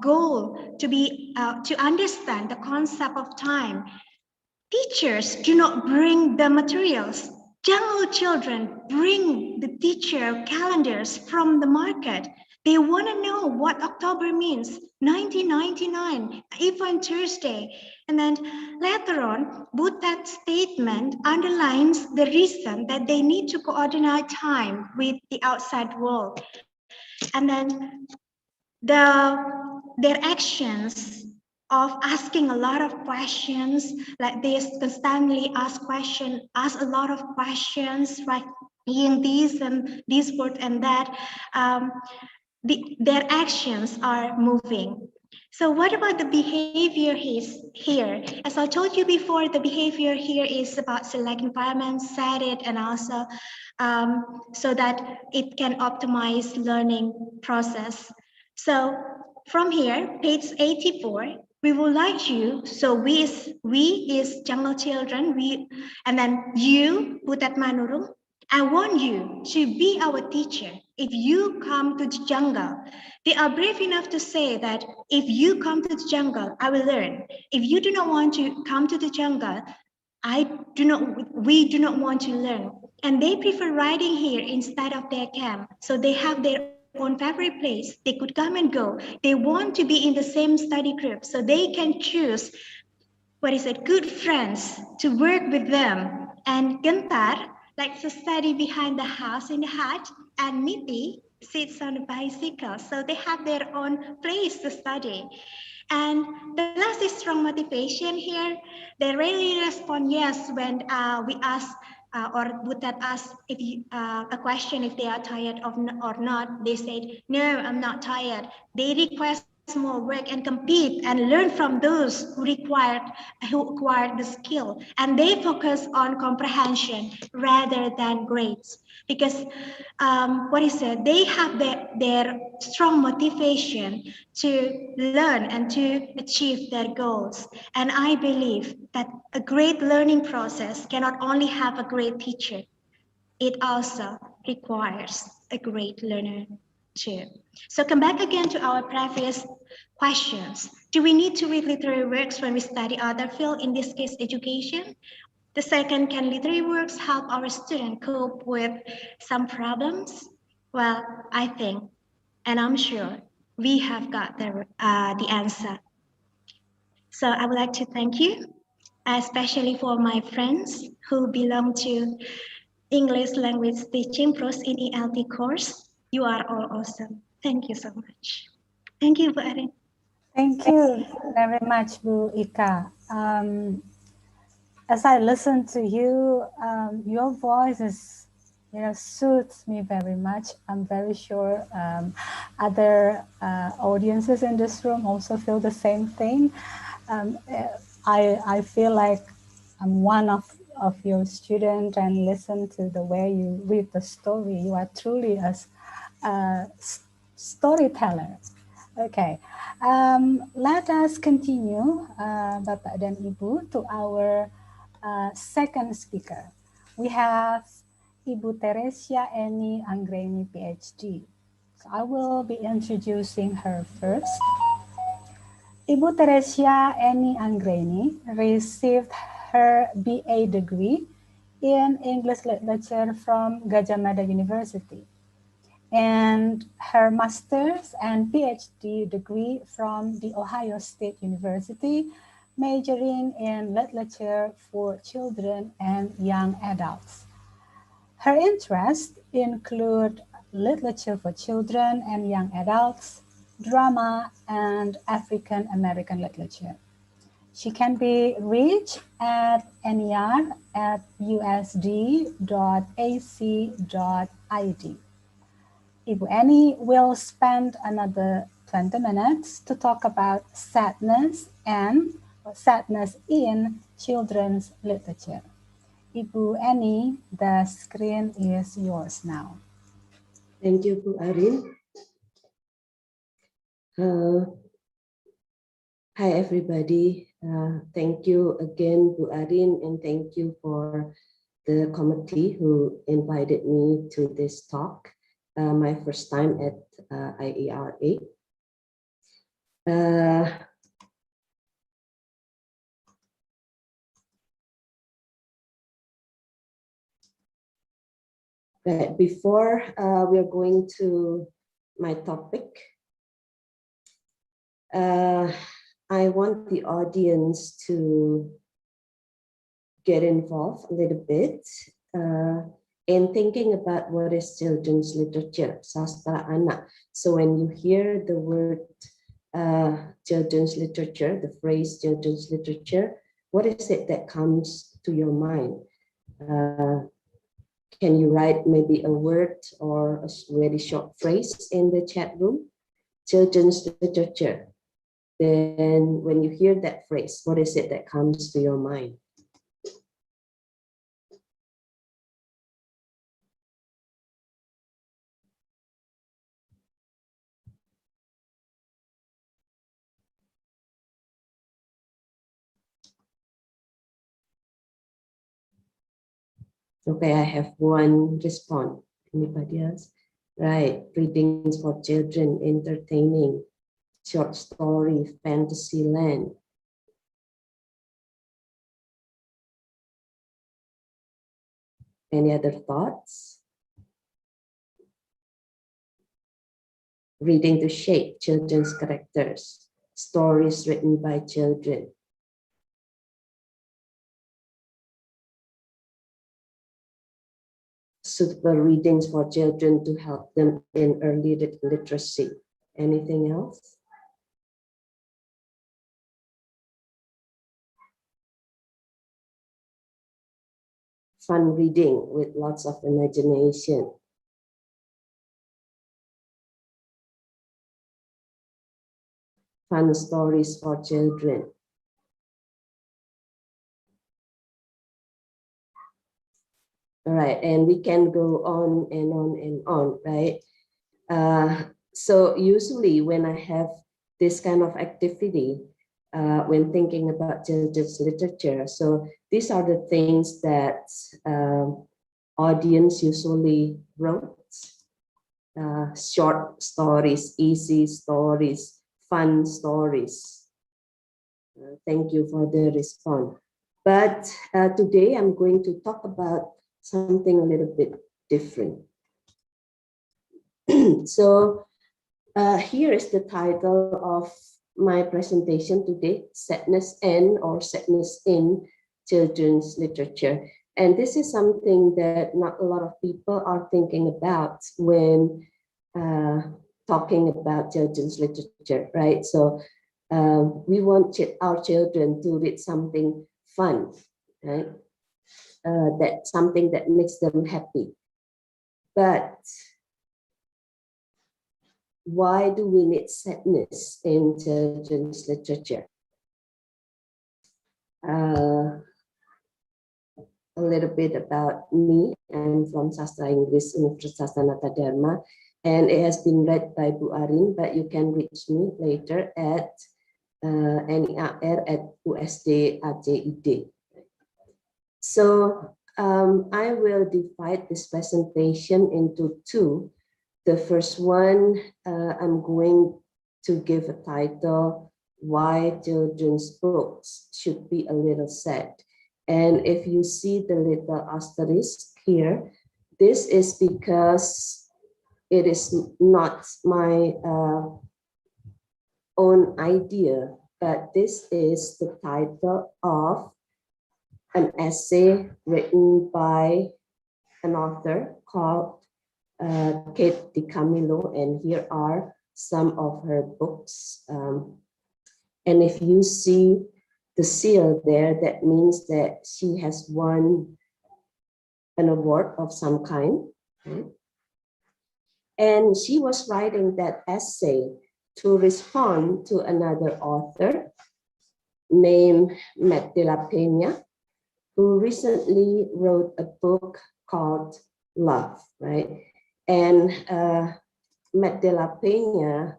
Speaker 8: goal to understand the concept of time. Teachers do not bring the materials. Jungle children bring the teacher calendars from the market. They want to know what October means, 1999, even Thursday. And then later on, but that statement underlines the reason that they need to coordinate time with the outside world. And then their actions of asking a lot of questions, like they constantly ask a lot of questions, right? In this and this word and that, their actions are moving. So what about the behavior here? As I told you before, the behavior here is about select environment, set it, and also so that it can optimize learning process. So from here, page 84, we would like you, so we is jungle children, and then you, Butet Manurung, I want you to be our teacher. If you come to the jungle, they are brave enough to say that if you come to the jungle, I will learn. If you do not want to come to the jungle, we do not want to learn. And they prefer riding here instead of their camp. So they have their own favorite place. They could come and go. They want to be in the same study group. So they can choose, good friends to work with them. And Gentar likes to study behind the house in the hut, and Miti sits on a bicycle. So they have their own place to study. And the last is strong motivation here. They really respond yes when we ask or Butet ask a question if they are tired or not. They said, no, I'm not tired. They request more work and compete and learn from those who acquired the skill. And they focus on comprehension rather than grades. Because they have their strong motivation to learn and to achieve their goals. And I believe that a great learning process cannot only have a great teacher, it also requires a great learner too. So come back again to our previous questions. Do we need to read literary works when we study other field, in this case, education? The second, can literary works help our students cope with some problems? Well, I think, and I'm sure, we have got the answer. So I would like to thank you, especially for my friends who belong to English language teaching pros in ELT course. You are all awesome. Thank you so much. Thank you, Bu Erin.
Speaker 7: Thank you very much, Bu Ika. As I listen to you, your voice is, suits me very much. I'm very sure other audiences in this room also feel the same thing. I feel like I'm one of your students and listen to the way you read the story. You are truly a storyteller. Okay, let us continue, Bapak dan Ibu, to our second speaker. We have Ibu Theresia Enny Anggraini, Ph.D. So I will be introducing her first. Ibu Theresia Enny Anggraini received her BA degree in English Literature from Gajah Mada University, and her master's and PhD degree from the Ohio State University, majoring in literature for children and young adults. Her interests include literature for children and young adults, drama, and African American literature. She can be reached at ner@usd.ac.id. Ibu Enny will spend another 20 minutes to talk about sadness in children's literature. Ibu Enny, the screen is yours now.
Speaker 12: Thank you, Bu Arin. Hi, everybody. Thank you again, Bu Arin, and thank you for the committee who invited me to this talk. My first time at IERA. But before we're going to my topic, I want the audience to get involved a little bit in thinking about what is children's literature, sastra anak. So when you hear the word children's literature, the phrase children's literature, what is it that comes to your mind? Can you write maybe a word or a very short phrase in the chat room? Children's literature. Then when you hear that phrase, what is it that comes to your mind? Okay, I have one response. Anybody else? Right, readings for children, entertaining, short story, fantasy land. Any other thoughts? Reading to shape children's characters, stories written by children. Suitable readings for children to help them in early literacy. Anything else? Fun reading with lots of imagination. Fun stories for children. All right, and we can go on and on and on, right? So usually when I have this kind of activity, when thinking about children's literature, so these are the things that audience usually wrote. Short stories, easy stories, fun stories. Thank you for the response. But today I'm going to talk about something a little bit different. So here is the title of my presentation today, Sadness and or Sadness in Children's Literature. And this is something that not a lot of people are thinking about when talking about children's literature, right? So we want our children to read something fun, right? That's something that makes them happy. But why do we need sadness in children's literature? A little bit about me. I'm from Sastra Inggris Universitas Sanata Dharma, and it has been read by Bu Arin, but you can reach me later at NER@USD AJID. So I will divide this presentation into two. The first one, I'm going to give a title, Why Children's Books Should Be a Little Sad. And if you see the little asterisk here, this is because it is not my own idea, but this is the title of an essay written by an author called Kate DiCamillo, and here are some of her books. And if you see the seal there, that means that she has won an award of some kind. Okay? And she was writing that essay to respond to another author named Matt de la Peña, who recently wrote a book called Love, right? And Met de la Peña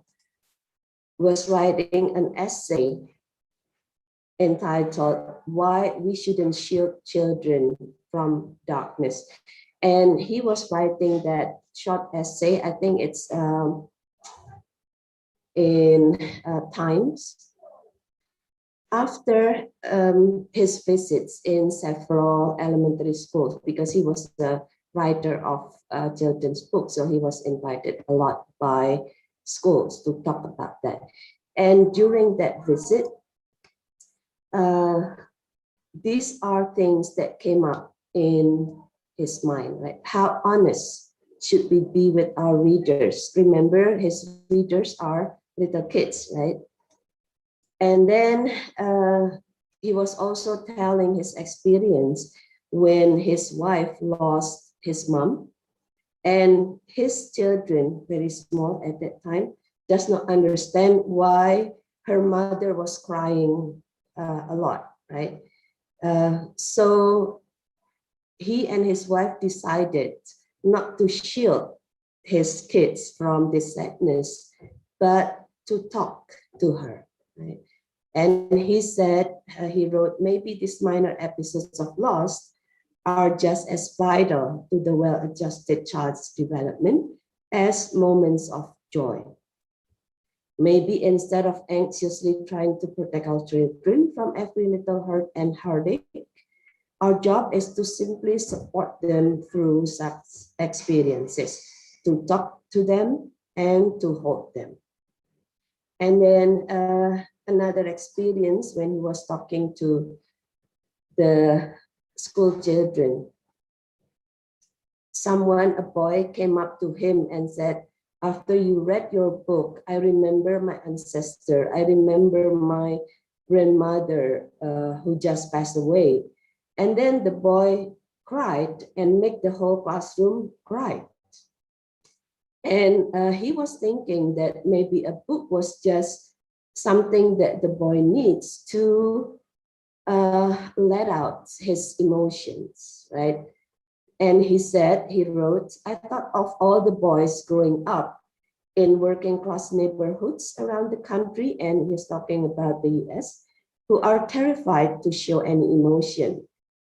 Speaker 12: was writing an essay entitled "Why We Shouldn't Shield Children from Darkness." And he was writing that short essay, I think it's in Times, after his visits in several elementary schools, because he was the writer of children's books, so he was invited a lot by schools to talk about that. And during that visit, these are things that came up in his mind, right? How honest should we be with our readers? Remember, his readers are little kids, right? And then he was also telling his experience when his wife lost his mom, and his children, very small at that time, does not understand why her mother was crying a lot, right? So he and his wife decided not to shield his kids from this sadness, but to talk to her, right? And he said, he wrote, maybe these minor episodes of loss are just as vital to the well-adjusted child's development as moments of joy. Maybe instead of anxiously trying to protect our children from every little hurt and heartache, our job is to simply support them through such experiences, to talk to them and to hold them. And then another experience when he was talking to the school children, a boy came up to him and said, after you read your book, I remember my ancestor, I remember my grandmother who just passed away. And then the boy cried and made the whole classroom cry. And he was thinking that maybe a book was just something that the boy needs to let out his emotions, right? And he said, he wrote, I thought of all the boys growing up in working class neighborhoods around the country, and he's talking about the US, who are terrified to show any emotion,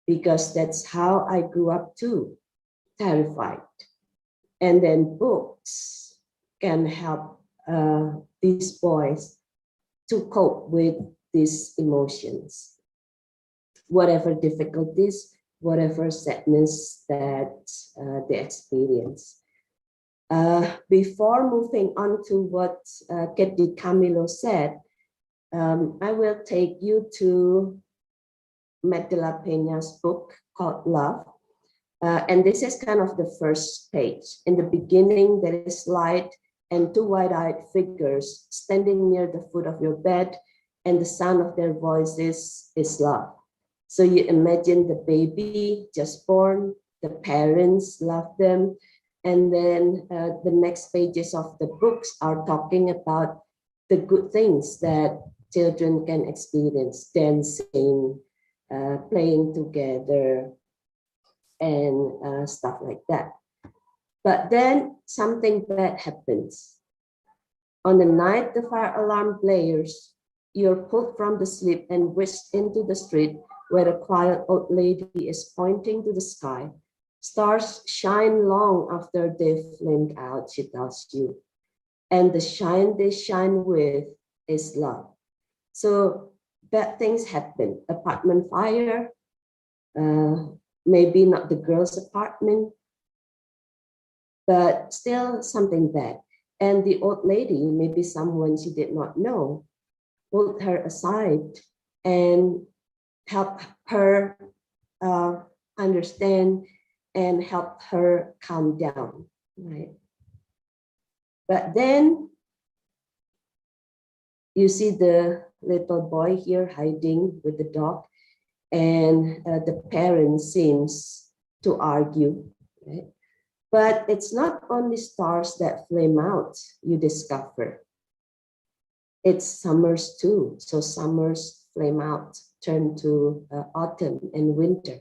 Speaker 12: because that's how I grew up too, terrified. And then books can help these boys to cope with these emotions, whatever difficulties, whatever sadness that they experience. Before moving on to what Ketty Camilo said, I will take you to Met de la Peña's book called Love. And this is kind of the first page. In the beginning, there is light and two wide-eyed figures standing near the foot of your bed, and the sound of their voices is love. So you imagine the baby just born, the parents love them, and then the next pages of the books are talking about the good things that children can experience, dancing, playing together, and stuff like that. But then something bad happens. On the night the fire alarm blares, you're pulled from the sleep and whisked into the street where a quiet old lady is pointing to the sky. Stars shine long after they've flamed out, she tells you. And the shine they shine with is love. So bad things happen. Apartment fire, maybe not the girl's apartment, but still something bad. And the old lady, maybe someone she did not know, pulled her aside and helped her understand and helped her calm down, right? But then you see the little boy here hiding with the dog, and the parent seems to argue, right? But it's not only stars that flame out, you discover. It's summers too. So summers flame out, turn to autumn and winter,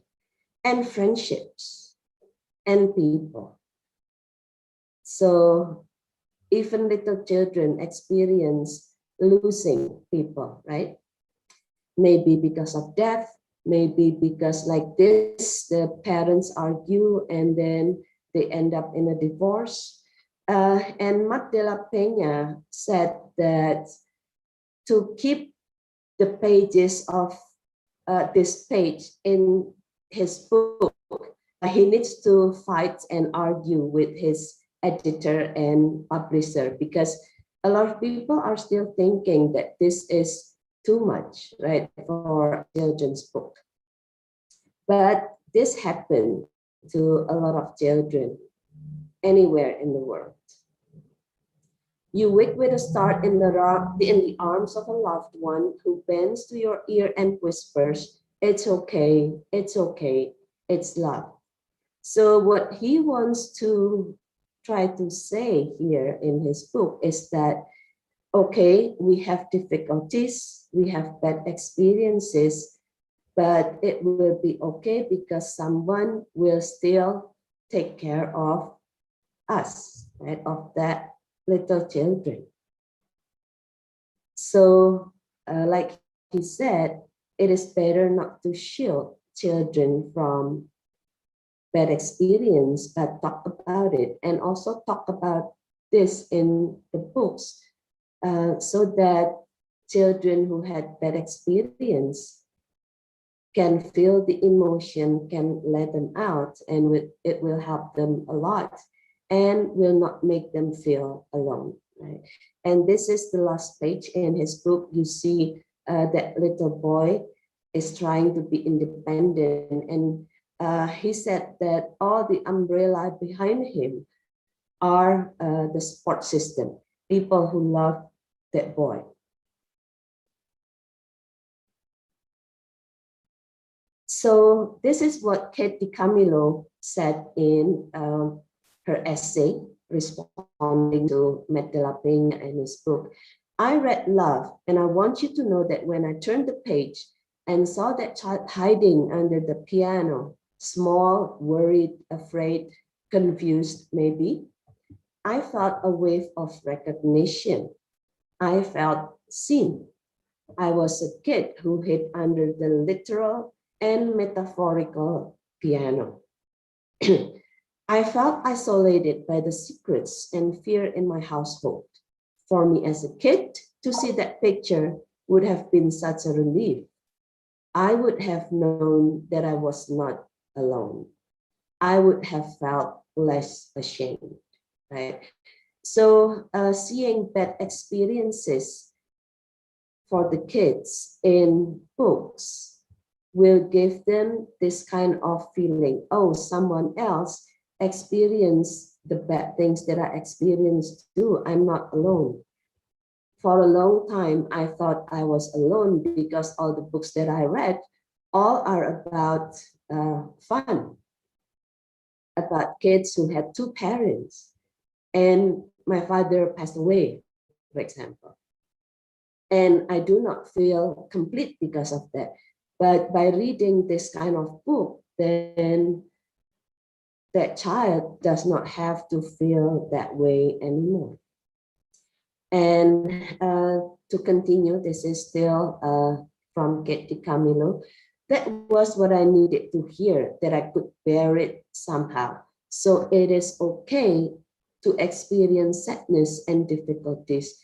Speaker 12: and friendships and people. So even little children experience losing people, right? Maybe because of death, maybe because like this, the parents argue and then they end up in a divorce. And Mat de la Peña said that to keep the pages of this page in his book, he needs to fight and argue with his editor and publisher, because a lot of people are still thinking that this is too much, right, for a children's book. But this happened to a lot of children anywhere in the world. You wake with a start in the arms of a loved one who bends to your ear and whispers, "It's okay, it's okay, it's love." So what he wants to try to say here in his book is that, okay, we have difficulties, we have bad experiences, but it will be okay because someone will still take care of us, right, of that little children. So like he said, it is better not to shield children from bad experience, but talk about it, and also talk about this in the books, so that children who had bad experience can feel the emotion, can let them out, and it will help them a lot and will not make them feel alone, right? And this is the last page in his book. You see that little boy is trying to be independent, and he said that all the umbrella behind him are the support system, people who love that boy. So this is what Kate DiCamillo said in her essay responding to Mat de la Peña in his book. I read Love, and I want you to know that when I turned the page and saw that child hiding under the piano, small, worried, afraid, confused maybe, I felt a wave of recognition. I felt seen. I was a kid who hid under the literal and metaphorical piano. I felt isolated by the secrets and fear in my household. For me as a kid, to see that picture would have been such a relief. I would have known that I was not alone. I would have felt less ashamed, right? So seeing bad experiences for the kids in books will give them this kind of feeling, oh, someone else experienced the bad things that I experienced too. I'm not alone. For a long time, I thought I was alone because all the books that I read all are about fun, about kids who had two parents, and my father passed away, for example. And I do not feel complete because of that. But by reading this kind of book, then that child does not have to feel that way anymore. And to continue, this is still from Kate DiCamillo. That was what I needed to hear, that I could bear it somehow. So it is okay to experience sadness and difficulties.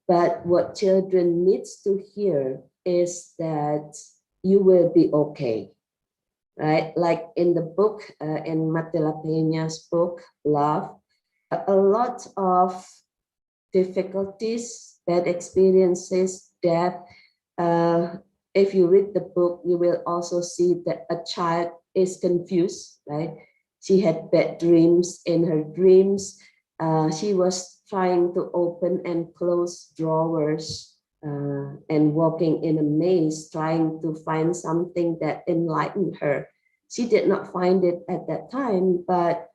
Speaker 12: But what children needs to hear is that you will be okay, right? Like in the book, in Mat de la Peña's book, Love, a lot of difficulties, bad experiences, death. If you read the book, you will also see that a child is confused, right? She had bad dreams. In her dreams, she was trying to open and close drawers and walking in a maze, trying to find something that enlightened her. She did not find it at that time, but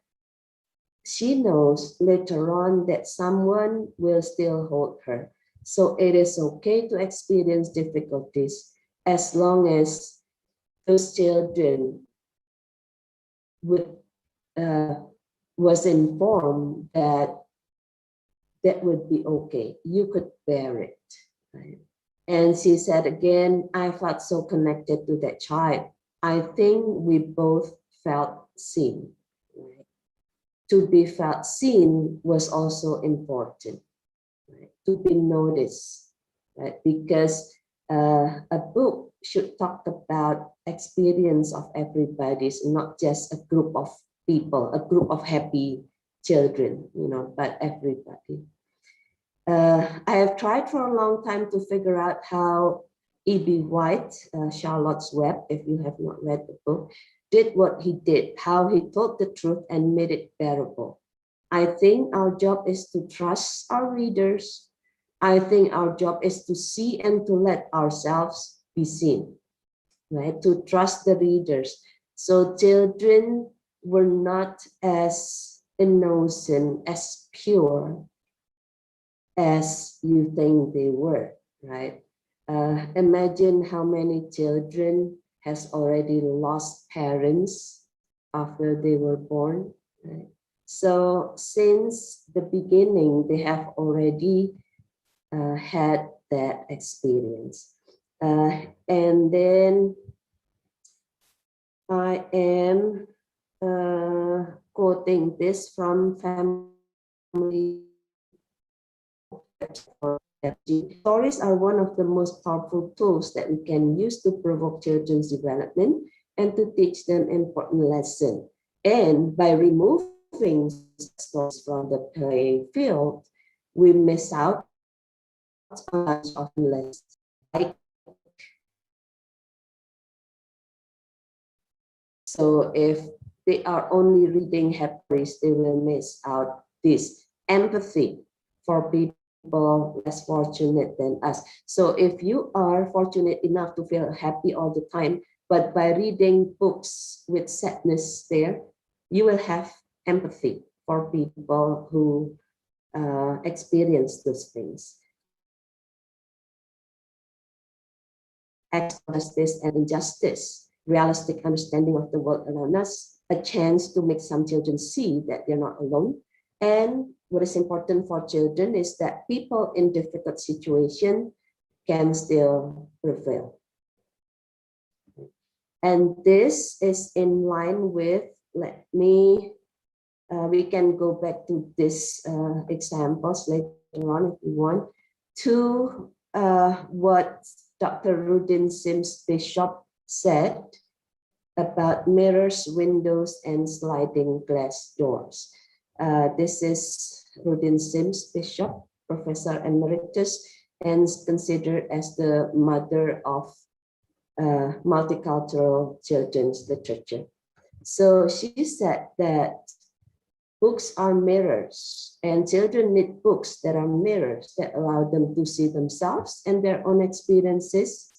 Speaker 12: she knows later on that someone will still hold her. So it is okay to experience difficulties as long as those children was informed that that would be okay. You could bear it. Right? And she said again, I felt so connected to that child. I think we both felt seen. Right? To be felt seen was also important. Right? To be noticed, right? Because a book should talk about experience of everybody's, not just a group of people, a group of happy children, but everybody. I have tried for a long time to figure out how E.B. White, Charlotte's Web, if you have not read the book, did what he did, how he told the truth and made it bearable. I think our job is to trust our readers. I think our job is to see and to let ourselves be seen, right? To trust the readers. So children were not as innocent, as pure as you think they were, right? Imagine how many children has already lost parents after they were born, right? So since the beginning, they have already had that experience. And then I am quoting this from Family. Stories are one of the most powerful tools that we can use to provoke children's development and to teach them important lessons. And by removing stories from the playing field, we miss out on much of lessons. So if they are only reading happy stories, they will miss out this empathy for people less fortunate than us. So if you are fortunate enough to feel happy all the time, but by reading books with sadness there, you will have empathy for people who experience those things. Justice and injustice, realistic understanding of the world around us, a chance to make some children see that they're not alone. And what is important for children is that people in difficult situations can still prevail. And this is in line with, we can go back to this examples later on if you want, to what Dr. Rudin Sims Bishop said about mirrors, windows, and sliding glass doors. This is Rudin Sims Bishop, Professor Emeritus, and considered as the mother of multicultural children's literature. So she said that books are mirrors, and children need books that are mirrors that allow them to see themselves and their own experiences.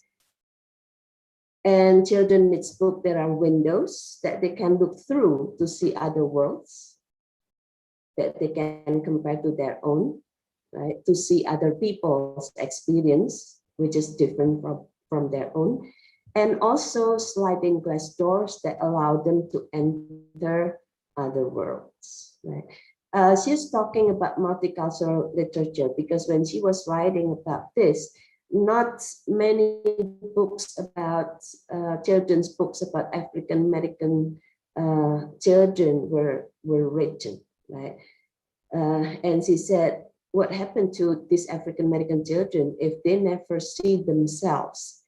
Speaker 12: And children need books that are windows that they can look through to see other worlds that they can compare to their own, right? To see other people's experience, which is different from their own. And also sliding glass doors that allow them to enter other worlds, right? She's talking about multicultural literature because when she was writing about this, not many books about children's books about African American children were written, right? And she said, what happened to these African American children if they never see themselves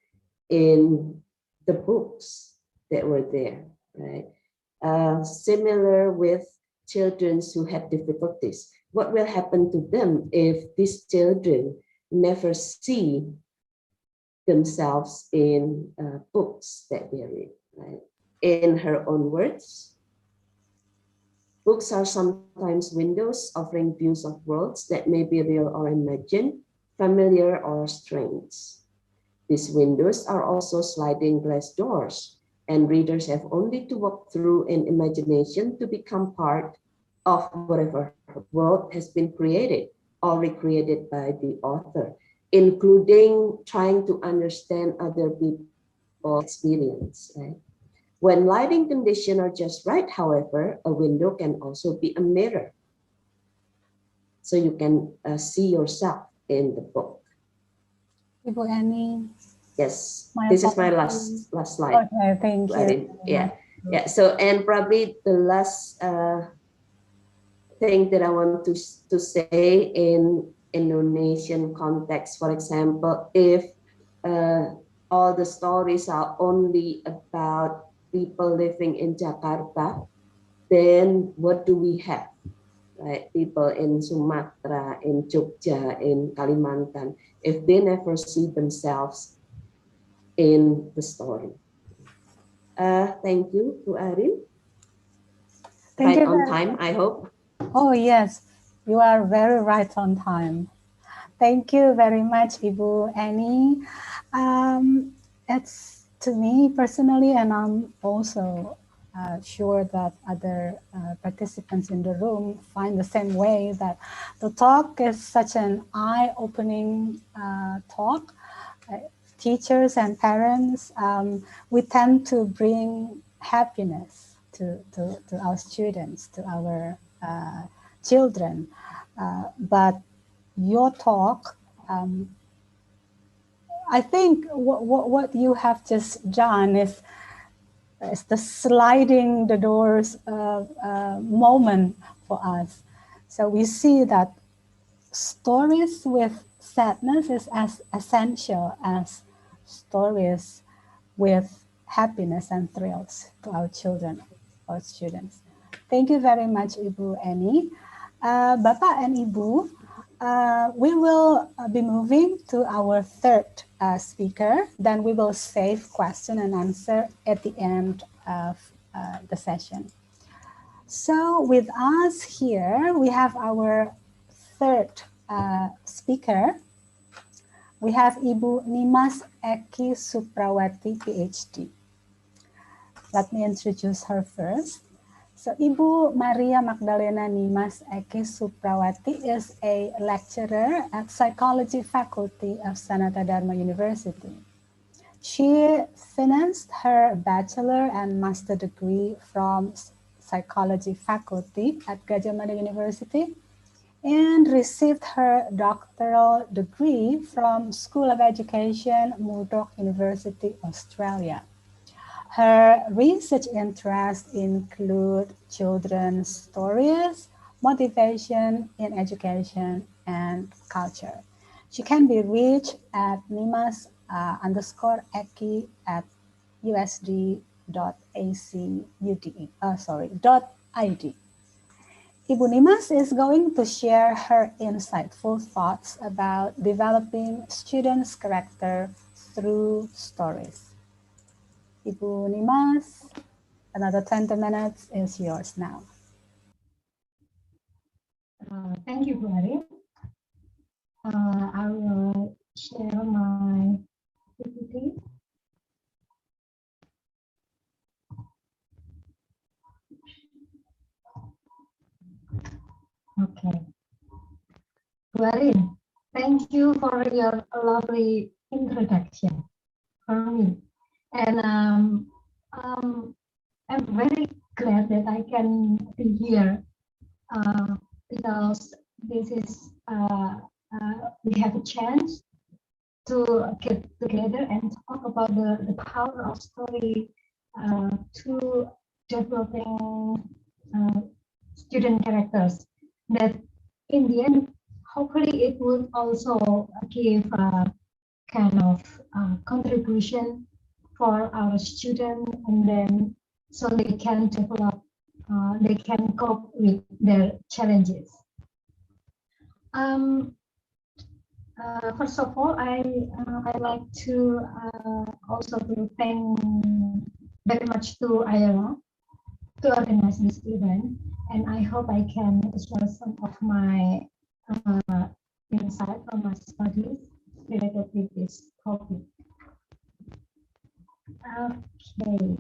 Speaker 12: in the books that were there, right? Similar with children who had difficulties. What will happen to them if these children never see themselves in books that they read, right? In her own words, books are sometimes windows offering views of worlds that may be real or imagined, familiar or strange. These windows are also sliding glass doors, and readers have only to walk through in imagination to become part of whatever world has been created or recreated by the author, including trying to understand other people's experience. Right? When lighting conditions are just right, however, a window can also be a mirror. so you can see yourself in the book.
Speaker 7: Ibu Enny.
Speaker 12: Yes, this is my last slide.
Speaker 7: Okay, thank you.
Speaker 12: Yeah. So, and probably the last thing that I want to say in Indonesian context, for example, if all the stories are only about people living in Jakarta, then what do we have? Right? People in Sumatra, in Jogja, in Kalimantan, if they never see themselves in the story. Thank you, Bu Arin.
Speaker 7: Thank
Speaker 12: right
Speaker 7: you
Speaker 12: on time, I hope.
Speaker 7: Oh, yes, you are very right on time. Thank you very much, Ibu Enny. It's to me personally, and I'm also sure that other participants in the room find the same way, that the talk is such an eye-opening talk. Teachers and parents, we tend to bring happiness to our students, to our children. But your talk, I think what you have just done is the sliding the doors moment for us. So we see that stories with sadness is as essential as stories with happiness and thrills to our children, our students. Thank you very much, Ibu Enny. Bapak and Ibu, we will be moving to our third speaker. Then we will save question and answer at the end of the session. So with us here, we have our third speaker. We have Ibu Nimas Eki Suprawati, Ph.D. Let me introduce her first. So Ibu Maria Magdalena Nimas Eki Suprawati is a lecturer at Psychology Faculty of Sanata Dharma University. She finished her bachelor and master degree from Psychology Faculty at Gadjah Mada University and received her doctoral degree from School of Education, Murdoch University, Australia. Her research interests include children's stories, motivation in education, and culture. She can be reached at nimas_eki at usd.ac.id. Ibu Nimas is going to share her insightful thoughts about developing students' character through stories. Ibu Nimas, another 20 minutes is yours now.
Speaker 13: Thank you, Gary. I will share my PPT. Okay. Gary, thank you for your lovely introduction for me. And I'm very glad that I can be here because this is we have a chance to get together and talk about the power of story to developing student characters, that in the end hopefully it will also give a kind of contribution for our students, and then so they can develop, they can cope with their challenges. First of all, I'd like to also to thank very much to IERA to organize this event, and I hope I can share some of my insight from my studies related with this topic. Okay.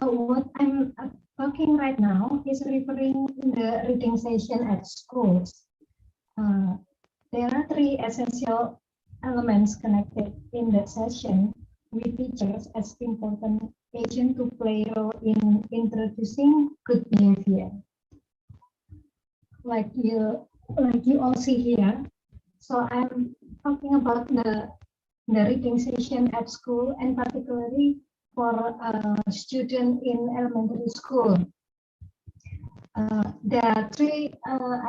Speaker 13: What I'm talking right now is referring to the reading session at schools. there are three essential elements connected in the session with teachers as important agent to play a role in introducing good behavior. Like you all see here. So I'm talking about the reading session at school, and particularly for a student in elementary school. There are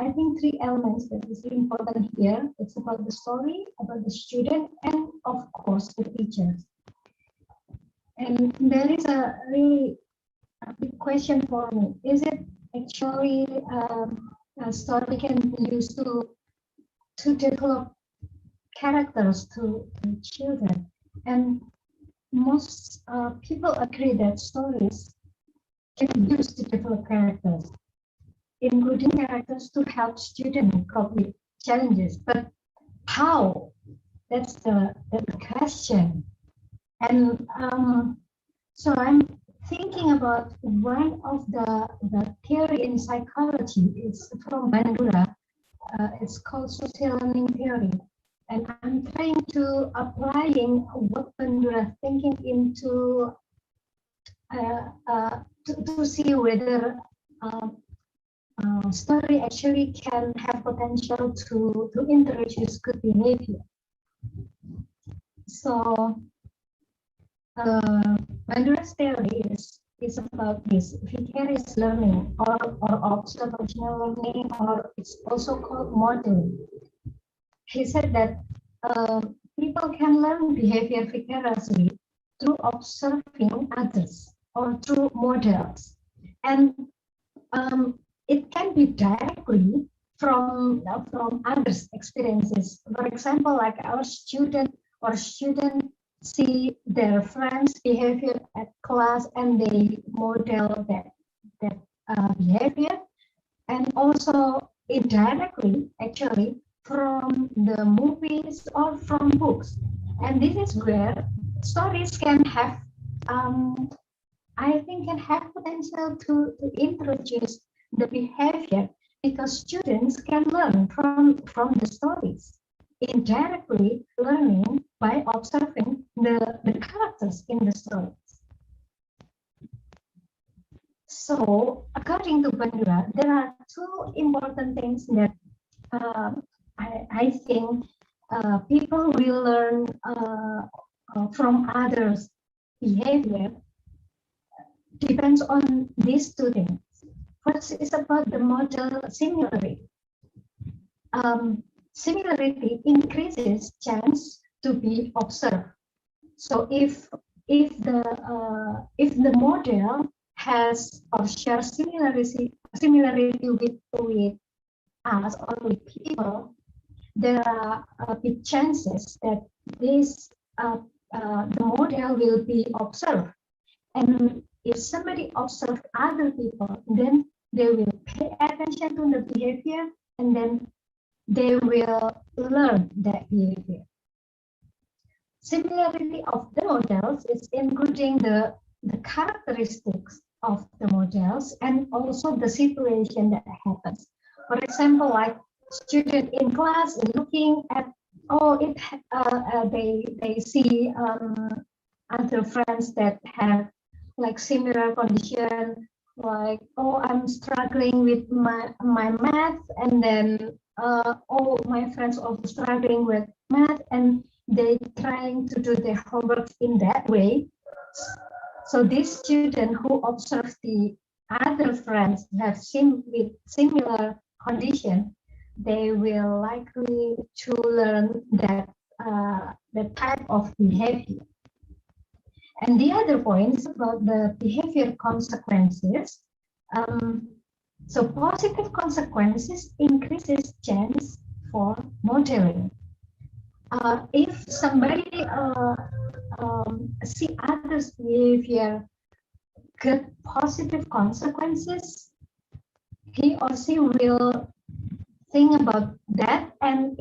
Speaker 13: I think three elements that is important here. It's about the story, about the student, and of course the teachers. And there is a really big question for me. Is it actually a story can be used to develop characters to children? And most people agree that stories can be used to develop characters, including characters to help students cope with challenges. But how? That's the question. And so I'm thinking about one of the theory in psychology. It's from Bandura. It's called social learning theory. And I'm trying to applying what Bandura thinking into to see whether story actually can have potential to introduce good behavior. So Bandura's theory is about this vicarious learning or observational learning, or it's also called modeling. He said that people can learn behavior vicariously through observing others or through models, and it can be directly from others' experiences. For example, like our student see their friends' behavior at class and they model that behavior, and also indirectly actually from the movies or from books. And this is where stories can have I think can have potential to introduce the behavior, because students can learn from the stories, indirectly learning by observing the characters in the stories. So according to Bandura, there are two important things that I think people will learn from others' behavior. Depends on these two things. First is about the model similarity. Similarity increases chance to be observed. So if the model has or shares similarity with us or with people, there are big chances that this the model will be observed. And if somebody observes other people, then they will pay attention to the behavior, and then they will learn that behavior. Similarity of the models is including the characteristics of the models and also the situation that happens. For example, like student in class looking at, they see other friends that have like similar condition, like, I'm struggling with my math, and then my friends also struggling with math, and they trying to do their homework in that way. So this student who observes the other friends have with similar condition, they will likely to learn that the type of behavior. And the other point is about the behavior consequences. So positive consequences increases chance for modeling. If somebody see others' behavior get positive consequences, he or she will think about that, and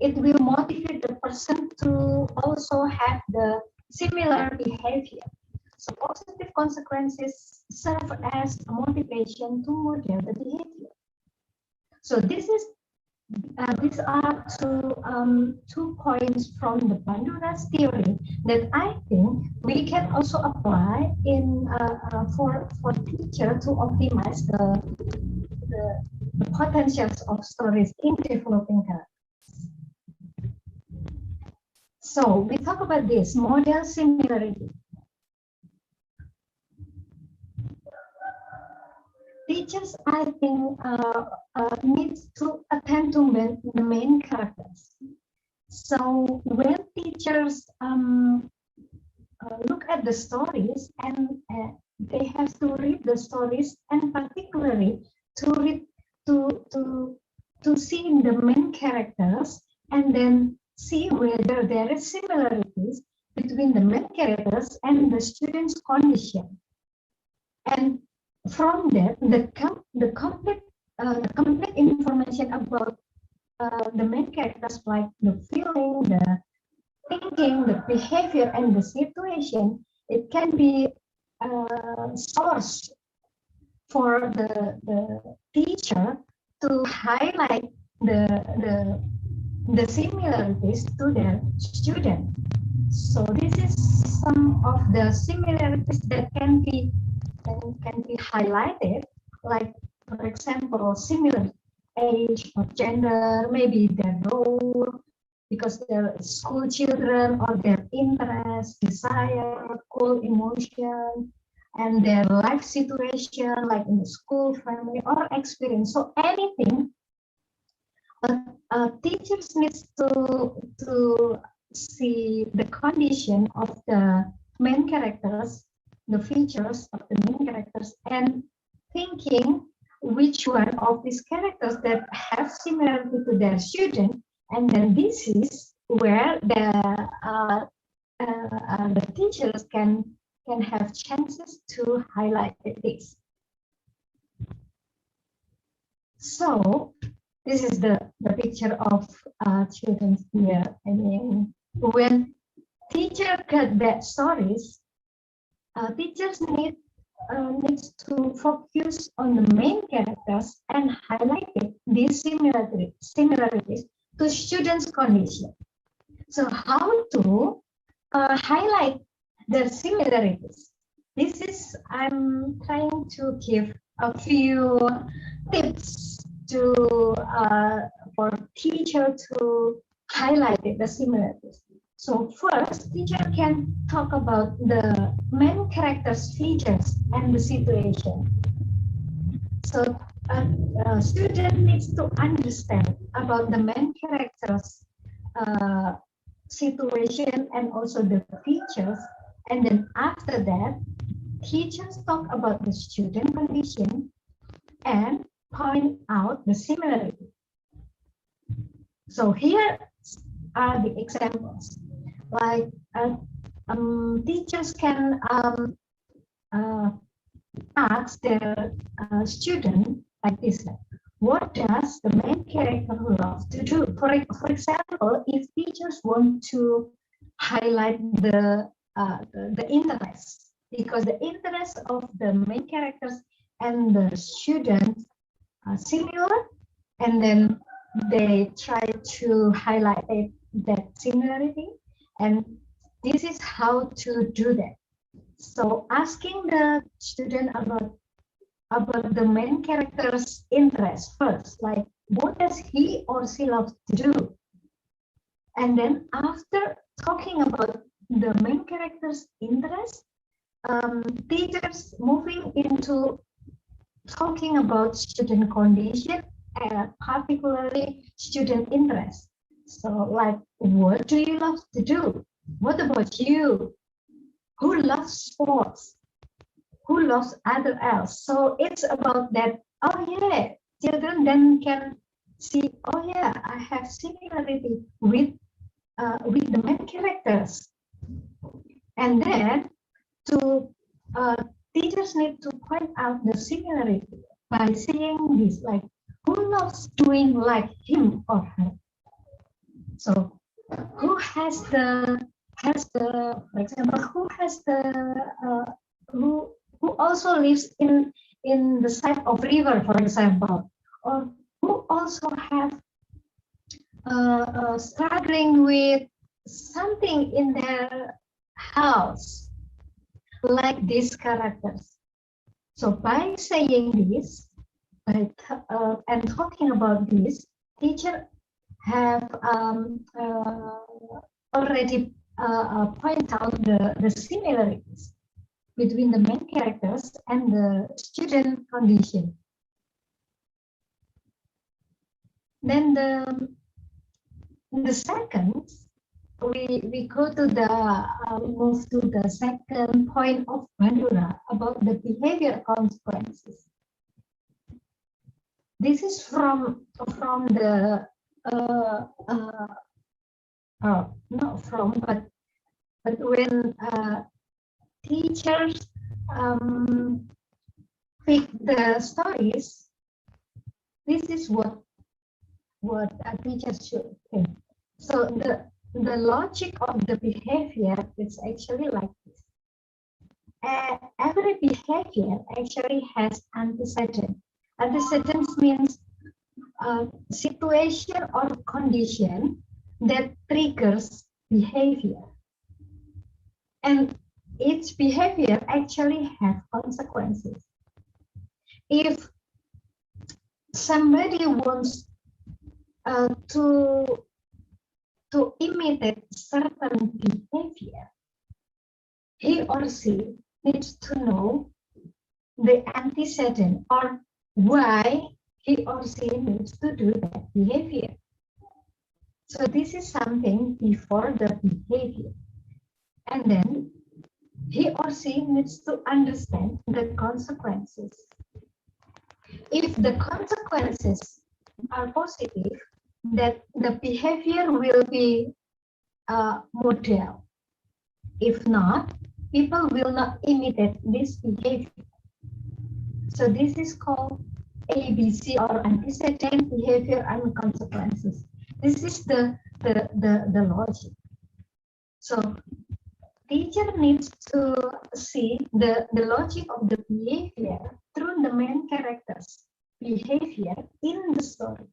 Speaker 13: it will motivate the person to also have the similar behavior. So positive consequences serve as a motivation to model the behavior. So this is these are two points from the Bandura's theory that I think we can also apply in for teacher to optimize the potentials of stories in developing characters. So we talk about this model similarity. Teachers, I think, need to attend to the main characters. So when teachers look at the stories and they have to read the stories, and particularly to read to see the main characters and then see whether there is similarities between the main characters and the student's condition. And from that, the complete information about the main characters, like the feeling, the thinking, the behavior, and the situation, it can be a source for the teacher to highlight the similarities to their student. So this is some of the similarities that can be highlighted, like, for example, similar age or gender, maybe their role, because they're school children, or their interest, desire, goal, emotion, and their life situation, like in the school, family, or experience. So anything, teachers need to see the condition of the main characters, the features of the main characters, and thinking which one of these characters that have similarity to their student, and then this is where the teachers can have chances to highlight this. So this is the picture of children here. I mean, when teacher get that stories, teachers needs to focus on the main characters and highlight these similarities to students' condition. So how to highlight the similarities? This is, I'm trying to give a few tips to for teacher to highlight the similarities. So first, teacher can talk about the main character's features and the situation. So a student needs to understand about the main character's situation and also the features. And then after that, teachers talk about the student condition and point out the similarity. So here are the examples. Like teachers can ask their student like this: what does the main character love to do? For example, if teachers want to highlight the interest, because the interest of the main characters and the students are similar, and then they try to highlight that similarity, and this is how to do that. So asking the student about the main character's interest first, like what does he or she love to do? And then after talking about the main character's interest, teachers moving into talking about student condition, particularly student interest. So like, what do you love to do? What about you? Who loves sports? Who loves other else? So it's about that. Oh yeah, children then can see, oh yeah, I have similarity with the main characters. And then to teachers need to point out the similarity by saying this, like, who loves doing like him or her? So who has the for example, who has the who also lives in the side of river, for example, or who also have struggling with something in their house, like these characters. So by saying this, and talking about this, teacher have already point out the similarities between the main characters and the student condition. Then the second, we go to the move to the second point of Bandura about the behavior consequences. This is from the not from, but when teachers pick the stories, this is what a teacher should think. So the logic of the behavior is actually like this. Every behavior actually has antecedent. Antecedents means situation or condition that triggers behavior. And each behavior actually has consequences. If somebody wants to imitate certain behavior, he or she needs to know the antecedent or why he or she needs to do that behavior. So this is something before the behavior. And then he or she needs to understand the consequences. If the consequences are positive, that the behavior will be model. If not, people will not imitate this behavior. So this is called ABC, or antecedent, behavior, and consequences. This is the logic. So teacher needs to see the logic of the behavior through the main character's behavior in the story.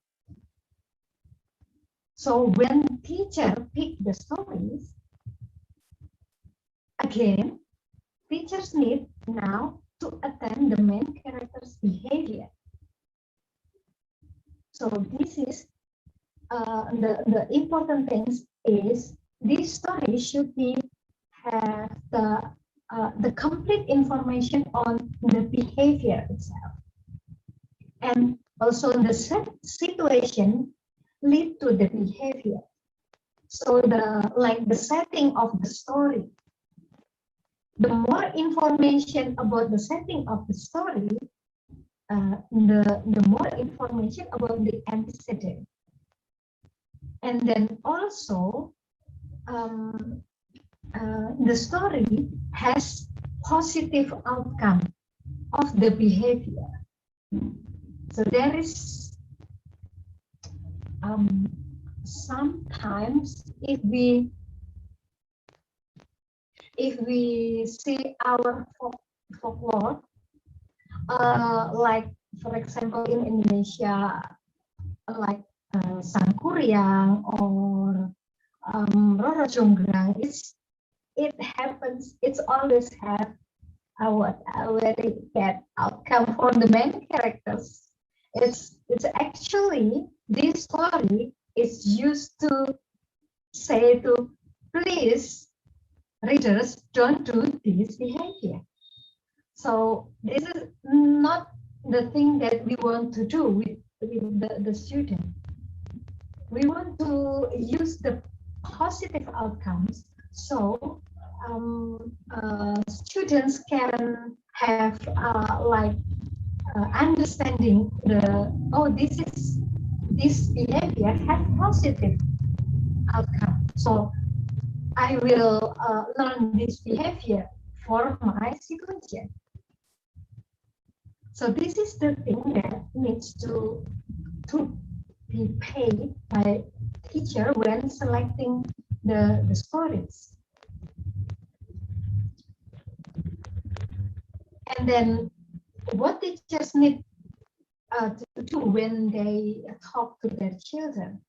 Speaker 13: So when teacher pick the stories, again, teachers need now to attend the main character's behavior. So this is the important things is this story should be have the complete information on the behavior itself, and also the situation lead to the behavior. So the setting of the story. The more information about the setting of the story, the more information about the antecedent. And then also, the story has positive outcome of the behavior. So there is sometimes if we see our folklore, like for example in Indonesia, like Sangkuriang or Roro Jonggrang, it happens. It's always have a very bad outcome for the main characters. It's actually this story is used to say to please readers don't do this behavior. So this is not the thing that we want to do with the student. We want to use the positive outcomes so students can have understanding this behavior has positive outcome. So I will learn this behavior for my situation. So this is the thing that needs to be paid by teacher when selecting the stories. And then what teachers need to do when they talk to their children.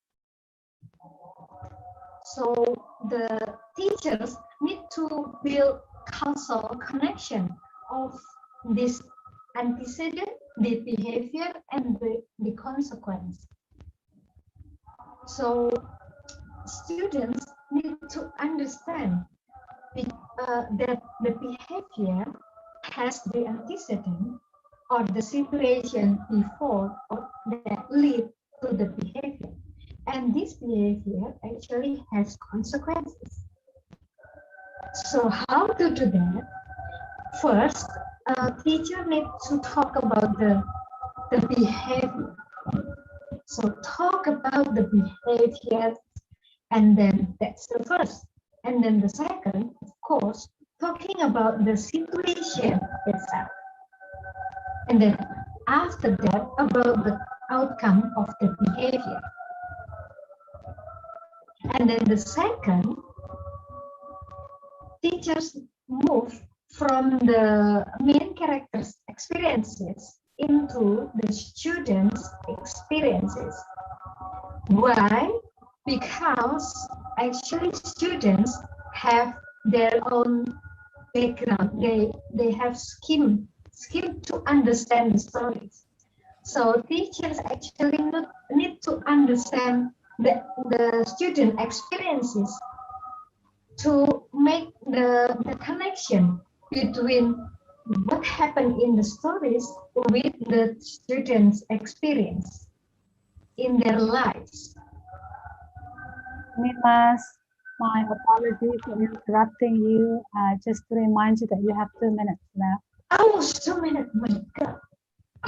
Speaker 13: So the teachers need to build causal connection of this antecedent, the behavior, and the consequence. So students need to understand that the behavior has the antecedent or the situation before or that lead to the behavior. And this behavior actually has consequences. So how to do that? First, a teacher needs to talk about the behavior. So talk about the behavior, and then that's the first. And then the second, of course, talking about the situation itself. And then after that, about the outcome of the behavior. And then the second, teachers move from the main character's experiences into the students' experiences. Why? Because actually students have their own background. They have skim to understand the stories. So teachers actually need to understand the student experiences to make the connection between what happened in the stories with the students' experience in their lives.
Speaker 7: Nimas, my apologies for interrupting you. Just to remind you that you have 2 minutes left.
Speaker 13: Oh, 2 minutes, my God.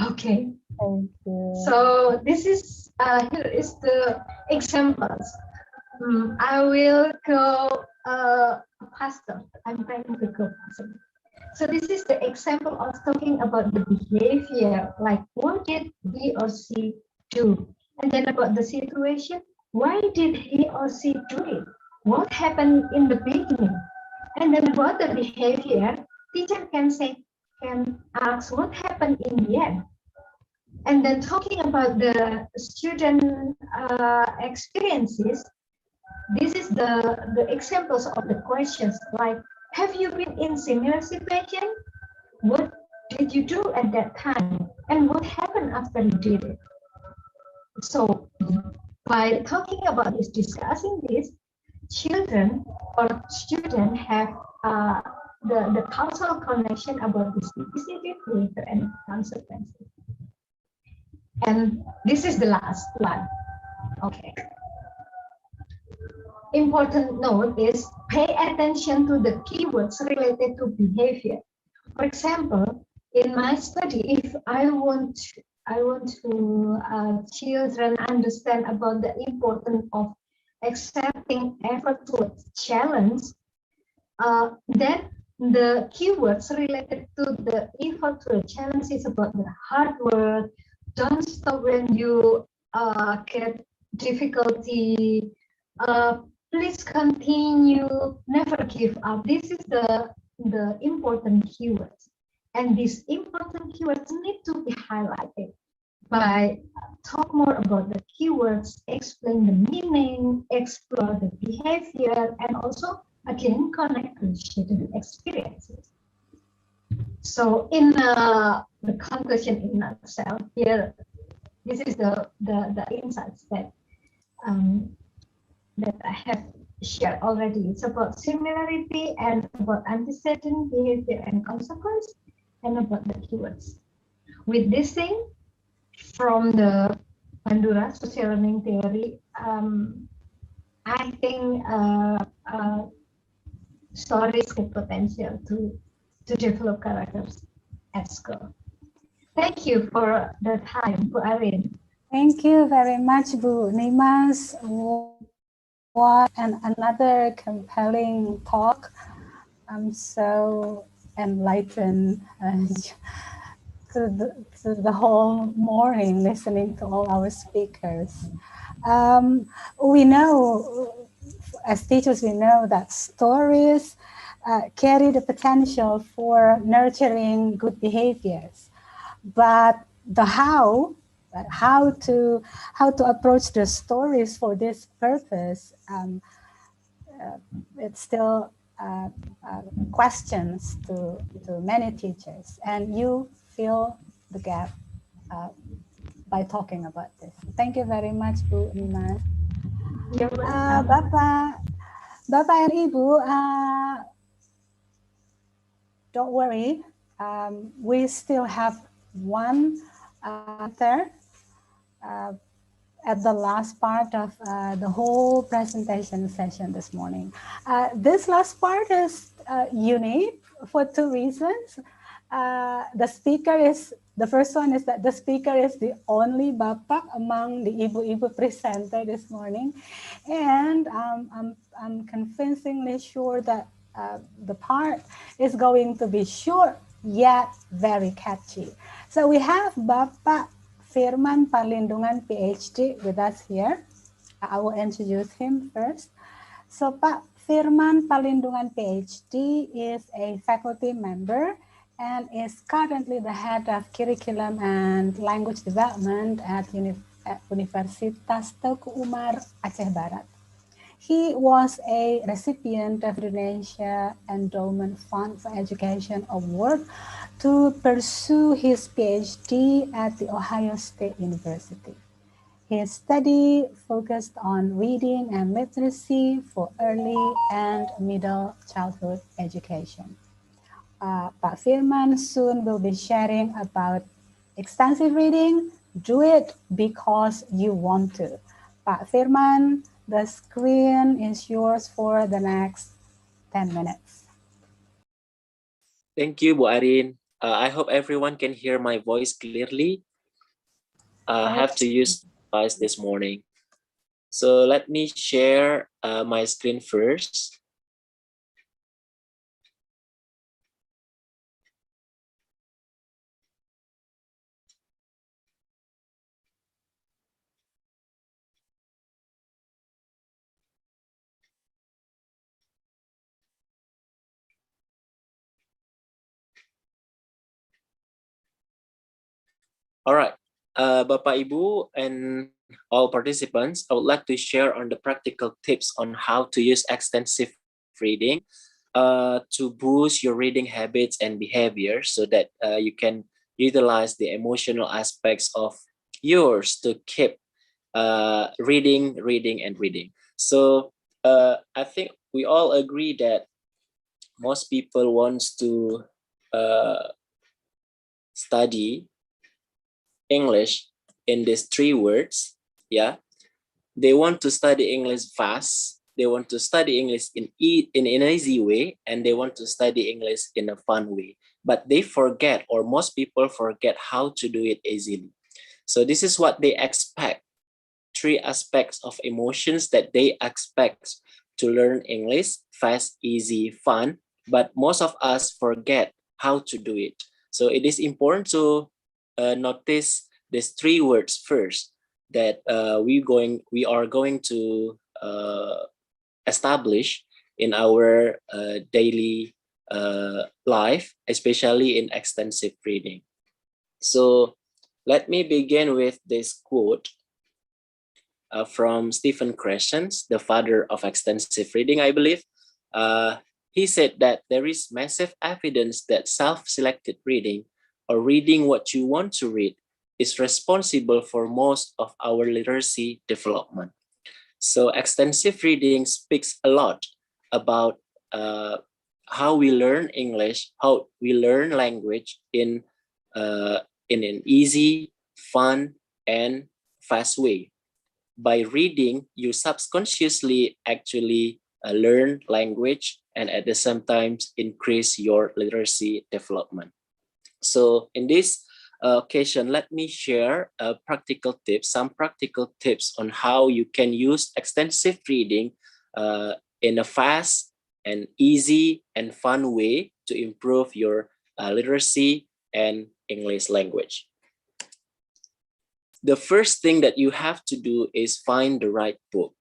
Speaker 13: Okay.
Speaker 7: Thank you.
Speaker 13: So this is, here is the examples. I will go faster. I'm trying to go faster. So this is the example of talking about the behavior, like what did he or she do? And then about the situation, why did he or she do it? What happened in the beginning? And then about the behavior, teacher can ask what happened in the end. And then talking about the student experiences, this is the examples of the questions, like, have you been in similar situation? What did you do at that time? And what happened after you did it? So by talking about this, discussing this, children or students have the causal connection about this specific behavior and consequences. And this is the last one. Okay. Important note is pay attention to the keywords related to behavior. For example, in my study, if I want to children understand about the importance of accepting effort towards challenge, then the keywords related to the effort to a challenge is about the hard work, don't stop when you get difficulty, please continue, never give up. This is the important keywords. And these important keywords need to be highlighted by talk more about the keywords, explain the meaning, explore the behavior, and also again connect to student experiences. So in the conclusion in a nutshell, here, this is the insights that that I have shared already. It's about similarity and about antecedent, behavior, and consequence, and about the keywords. With this thing, from the Pandura social learning theory, I think stories have potential to develop characters at school. Thank you for the time, Bu Arin.
Speaker 7: Thank you very much, Bu Nimas. What another compelling talk. I'm so enlightened to the whole morning listening to all our speakers. We know, as teachers, we know that stories carry the potential for nurturing good behaviors, but the how to approach the stories for this purpose it's still questions to many teachers, and you fill the gap by talking about this. Thank you very much, Bu Nimas. Bapak and Ibu, don't worry. We still have one third at the last part of the whole presentation session this morning. This last part is unique for two reasons. The first one is that the speaker is the only Bapak among the Ibu-Ibu presenter this morning. And I'm convincingly sure that the part is going to be short, yet very catchy. So we have Bapak Firman Parlindungan, Ph.D. with us here. I will introduce him first. So Pak Firman Parlindungan, Ph.D. is a faculty member and is currently the head of curriculum and language development at Universitas Teuku Umar, Aceh Barat. He was a recipient of Indonesia Endowment Fund for Education Award to pursue his PhD at the Ohio State University. His study focused on reading and literacy for early and middle childhood education. Pak Firman soon will be sharing about extensive reading. Do it because you want to. Pak Firman, the screen is yours for the next 10 minutes.
Speaker 14: Thank you, Bu Arin. I hope everyone can hear my voice clearly. I have to use device this morning. So let me share my screen first. All right, Bapak, Ibu, and all participants, I would like to share on the practical tips on how to use extensive reading to boost your reading habits and behavior so that you can utilize the emotional aspects of yours to keep reading. So I think we all agree that most people wants to study English in these 3 words. Yeah, they want to study English fast, they want to study English in an easy way, and they want to study English in a fun way, but they forget, or most people forget, how to do it easily. So this is what they expect, 3 aspects of emotions that they expect to learn English: fast, easy, fun, but most of us forget how to do it. So it is important to notice these 3 words first that we are going to establish in our daily life, especially in extensive reading. So let me begin with this quote from Stephen Crescens, the father of extensive reading, I believe. He said that there is massive evidence that self-selected reading, or reading what you want to read, is responsible for most of our literacy development. So extensive reading speaks a lot about how we learn English, how we learn language in an easy, fun, and fast way. By reading, you subconsciously actually learn language and at the same time increase your literacy development. So in this occasion, let me share some practical tips on how you can use extensive reading in a fast and easy and fun way to improve your literacy and English language. The first thing that you have to do is find the right book.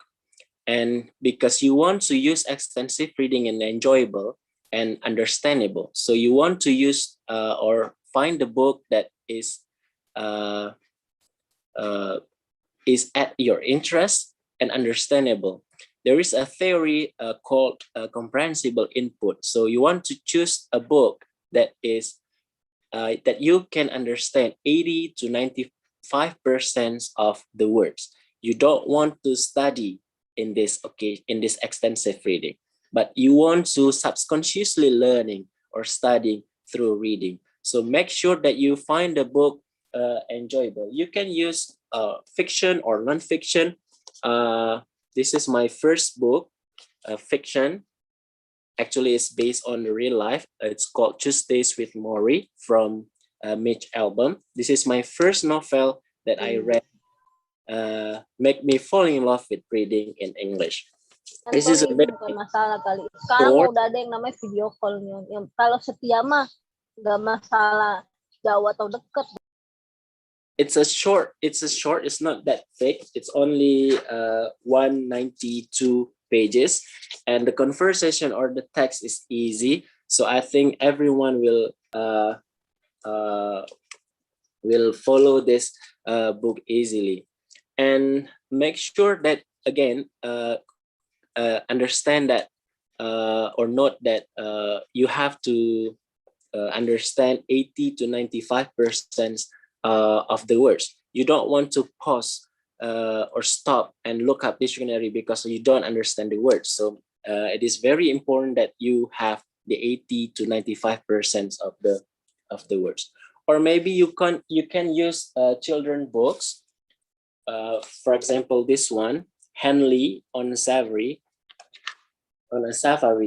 Speaker 14: And because you want to use extensive reading and enjoyable and understandable, so you want to use or find the book that is at your interest and understandable. there is a theory called comprehensible input. So you want to choose a book that is that you can understand 80 to 95% of the words. You don't want to study in this extensive reading, but you want to subconsciously learning or studying through reading. So make sure that you find the book enjoyable. You can use fiction or non-fiction. This is my first book, fiction. Actually, it's based on real life. It's called Tuesdays with Maury from Mitch album. This is my first novel that I read. Make me fall in love with reading in English. This is a bit
Speaker 15: bukan masalah kali. Sekarang
Speaker 14: short.
Speaker 15: udah ada yang namanya video call nih. Yang kalau setia mah nggak masalah jauh atau deket.
Speaker 14: It's a short. It's not that thick. It's only 192 pages, and the conversation or the text is easy. So I think everyone will follow this book easily. And make sure that again understand that or note that you have to understand 80 to 95% of the words. You don't want to pause or stop and look up dictionary because you don't understand the words. So it is very important that you have the 80 to 95% of the words. Or maybe you can use children books. For example, this one, Henley on a safari.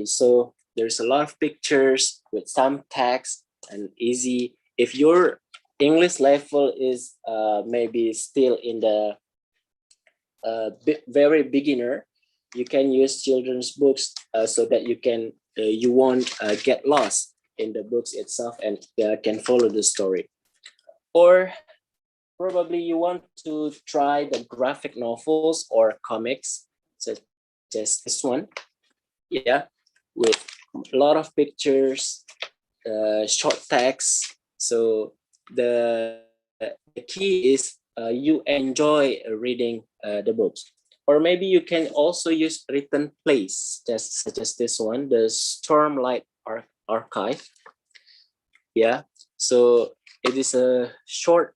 Speaker 14: So there's a lot of pictures with some text and easy. If your English level is maybe still in the very beginner, you can use children's books so that you won't get lost in the books itself and can follow the story. Or probably you want to try the graphic novels or comics, such as this one, with a lot of pictures, short text. So the key is you enjoy reading the books. Or maybe you can also use written plays, such as this one, the Stormlight Archive. So it is a short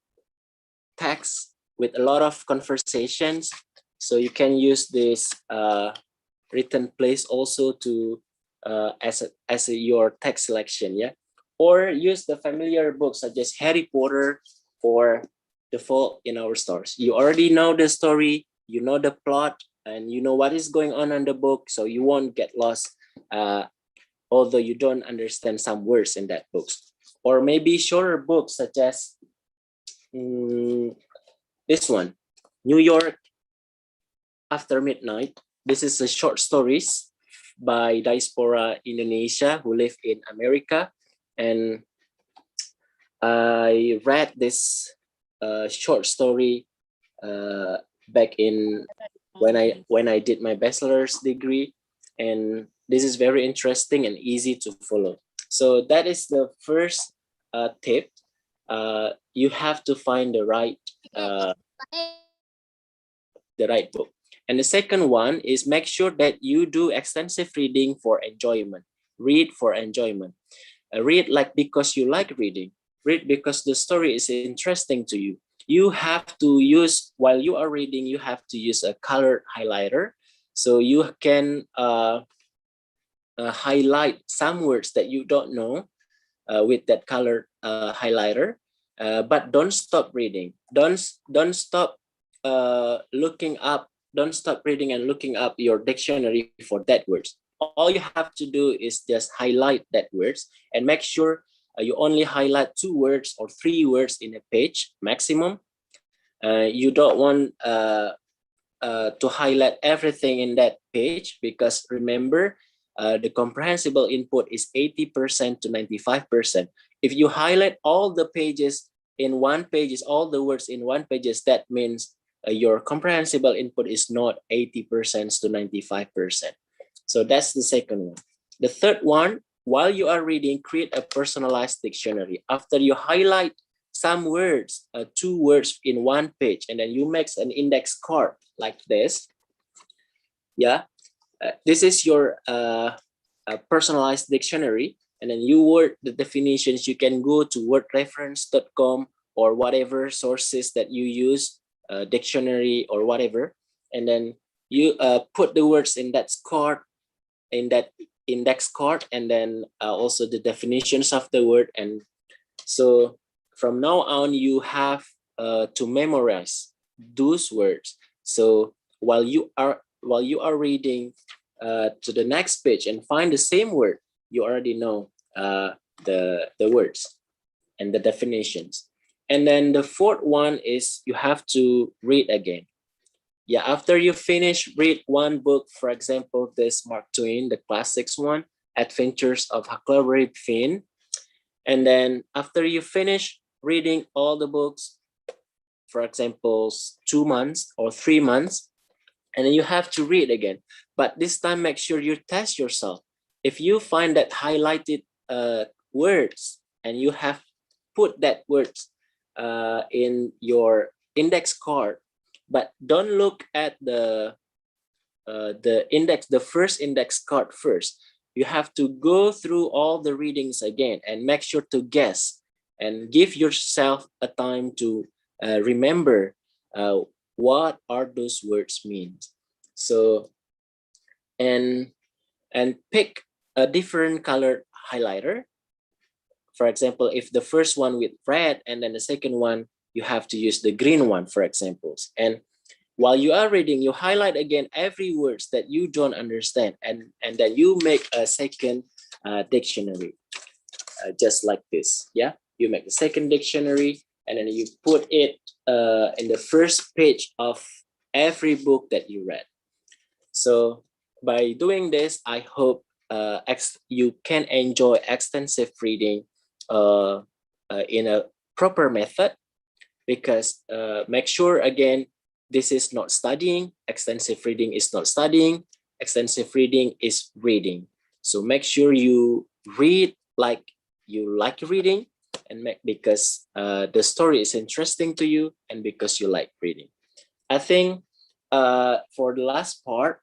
Speaker 14: text with a lot of conversations. So you can use this written plays also to as your text selection, or use the familiar books such as Harry Potter or The Fault in Our Stars. You already know the story, you know the plot, and you know what is going on in the book, so you won't get lost although you don't understand some words in that book. Or maybe shorter books such as this one, New York After Midnight. This is a short stories by diaspora Indonesia who live in America, and I read this short story back in when I did my bachelor's degree, and this is very interesting and easy to follow. So that is the first tip. You have to find the right book. And the second one is make sure that you do extensive reading for enjoyment. Read for enjoyment. Read like because you like reading. Read because the story is interesting to you. You have to use, while you are reading, you have to use a colored highlighter. So you can highlight some words that you don't know with that colored highlighter. But don't stop reading. Don't stop looking up. Don't stop reading and looking up your dictionary for that words. All you have to do is just highlight that words and make sure you only highlight 2 words or 3 words in a page maximum. You don't want to highlight everything in that page, because remember, the comprehensible input is 80% to 95%. If you highlight all the pages in one page, all the words in one page, that means your comprehensible input is not 80% to 95%. So that's the second one. The third one, while you are reading, create a personalized dictionary. After you highlight some words, 2 words in one page, and then you make an index card like this. this is your personalized dictionary, and then you word the definitions. You can go to wordreference.com or whatever sources that you use, dictionary or whatever, and then you put the words in that card, in that index card, and then also the definitions of the word. And so from now on, you have to memorize those words. So while you are reading to the next page and find the same word, you already know the words and the definitions. And then the fourth one is you have to read again. Yeah, after you finish read one book, for example, this Mark Twain, the classics one, Adventures of Huckleberry Finn. And then after you finish reading all the books, for example, 2 months or 3 months, and then you have to read again. But this time, make sure you test yourself. If you find that highlighted words and you have put that words in your index card, but don't look at the first index card first. You have to go through all the readings again and make sure to guess and give yourself a time to remember what are those words mean. So, and pick a different colored highlighter. For example, if the first one with red and then the second one, you have to use the green one, for examples. And while you are reading, you highlight again every words that you don't understand, and then you make a second dictionary, just like this. Yeah, you make the second dictionary, and then you put it in the first page of every book that you read. So by doing this, I hope you can enjoy extensive reading in a proper method, because make sure again, this is not studying. Extensive reading is not studying. Extensive reading is reading. So make sure you read like you like reading, and because the story is interesting to you, and because you like reading. I think for the last part,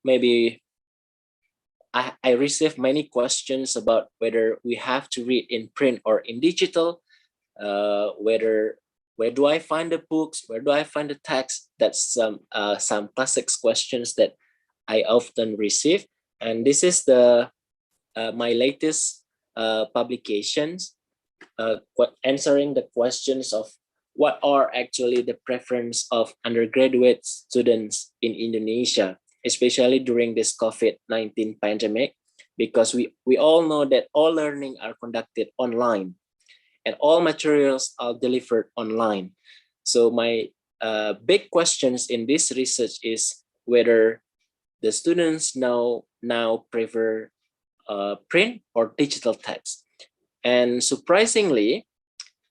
Speaker 14: maybe I received many questions about whether we have to read in print or in digital, where do I find the books, where do I find the text. That's some classics questions that I often receive, and this is the my latest publications answering the questions of what are actually the preference of undergraduate students in Indonesia, especially during this COVID-19 pandemic, because we all know that all learning are conducted online and all materials are delivered online. So my big questions in this research is whether the students now prefer print or digital text. And surprisingly,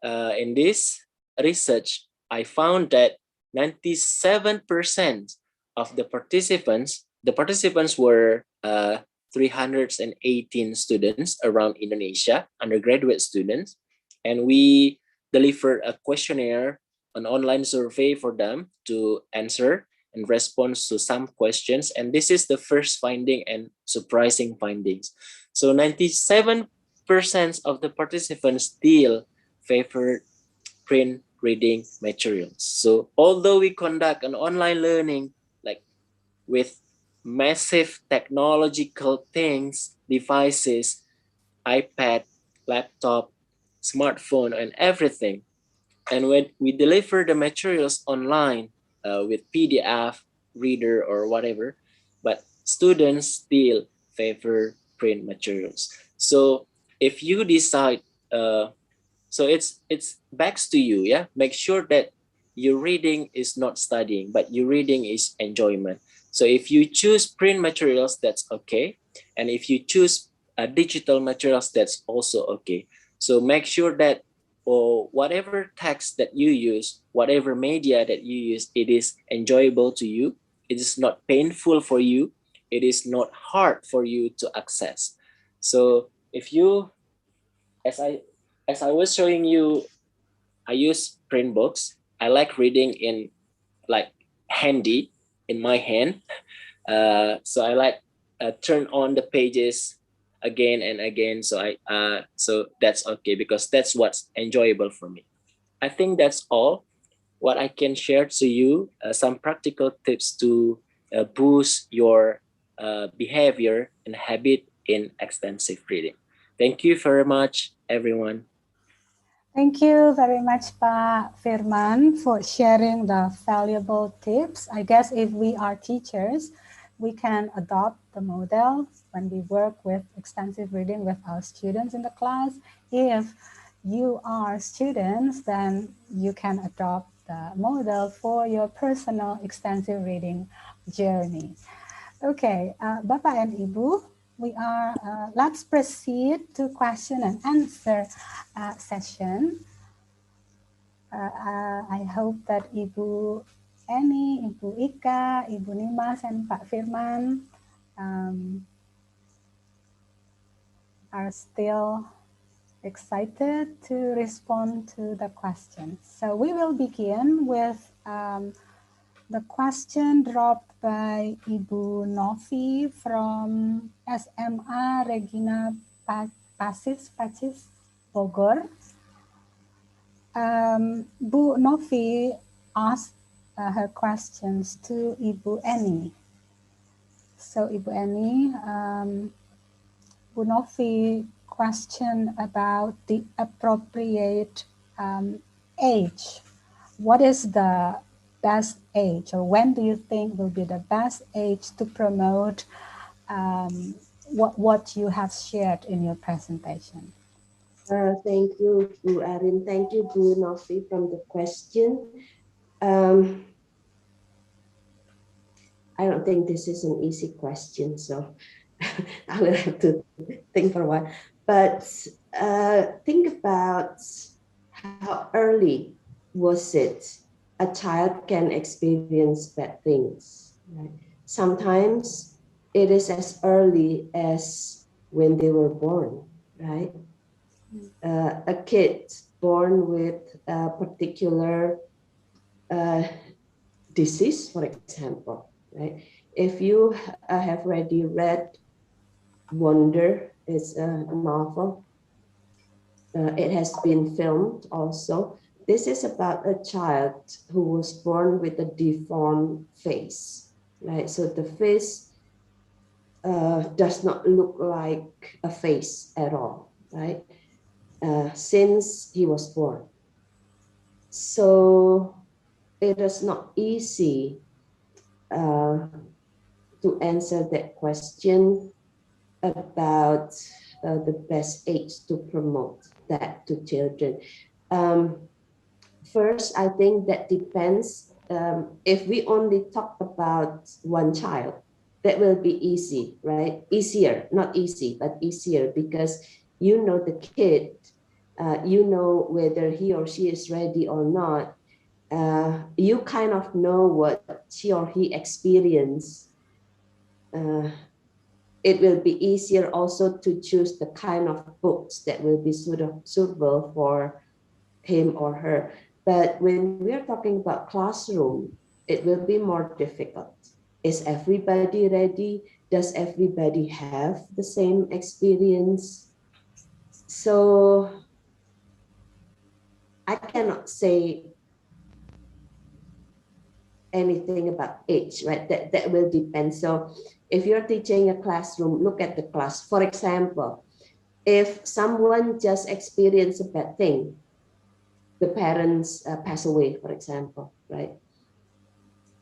Speaker 14: in this research, I found that 97% of the participants were 318 students around Indonesia, undergraduate students, and we delivered a questionnaire, an online survey for them to answer and respond to some questions. And this is the first finding and surprising findings. So 97% of the participants still favored print reading materials. So although we conduct an online learning like with massive technological things, devices, iPad, laptop, smartphone, and everything, and when we deliver the materials online with PDF, reader, or whatever, but students still favor print materials. So if you decide, so it's back to you, yeah. Make sure that your reading is not studying, but your reading is enjoyment. So if you choose print materials, that's okay, and if you choose digital materials, that's also okay. So make sure that for whatever text that you use, whatever media that you use, it is enjoyable to you. It is not painful for you. It is not hard for you to access. So if you, as I was showing you, I use print books. I like reading in like handy in my hand. So I like turn on the pages again and again. So so that's okay, because that's what's enjoyable for me. I think that's all what I can share to you. Some practical tips to boost your behavior and habit in extensive reading. Thank you very much, everyone.
Speaker 7: Thank you very much, Pak Firman, for sharing the valuable tips. I guess if we are teachers, we can adopt the model when we work with extensive reading with our students in the class. If you are students, then you can adopt the model for your personal extensive reading journey. Okay, Bapak and Ibu, we are, let's proceed to question and answer session. I hope that Ibu Enny, Ibu Ika, Ibu Nimas, and Pak Firman are still excited to respond to the questions. So we will begin with the question dropped by Ibu Novi from SMA Regina Pacis, Bogor. Bu Novi asked her questions to Ibu Enny. So Ibu Enny, Bu Novi question about the appropriate age. What is the best age, or when do you think will be the best age to promote what you have shared in your presentation?
Speaker 12: Thank you, Bu Arin. Thank you, Bu Novi, from the question. I don't think this is an easy question, so I will have to think for a while. But think about how early was it a child can experience bad things. Right? Sometimes it is as early as when they were born, right? A kid born with a particular disease, for example, right? If you have already read Wonder, it's a novel. It has been filmed also. This is about a child who was born with a deformed face, right? So the face does not look like a face at all, right? Since he was born. So it is not easy to answer that question about the best age to promote that to children. First, I think that depends. If we only talk about one child, that will be easy, right? Easier, not easy, but easier, because you know the kid, you know whether he or she is ready or not. You kind of know what she or he experienced. It will be easier also to choose the kind of books that will be suitable for him or her. But when we're talking about classroom, it will be more difficult. Is everybody ready? Does everybody have the same experience? So I cannot say anything about age, right? That will depend. So if you're teaching a classroom, look at the class. For example, if someone just experienced a bad thing, the parents pass away, for example, right?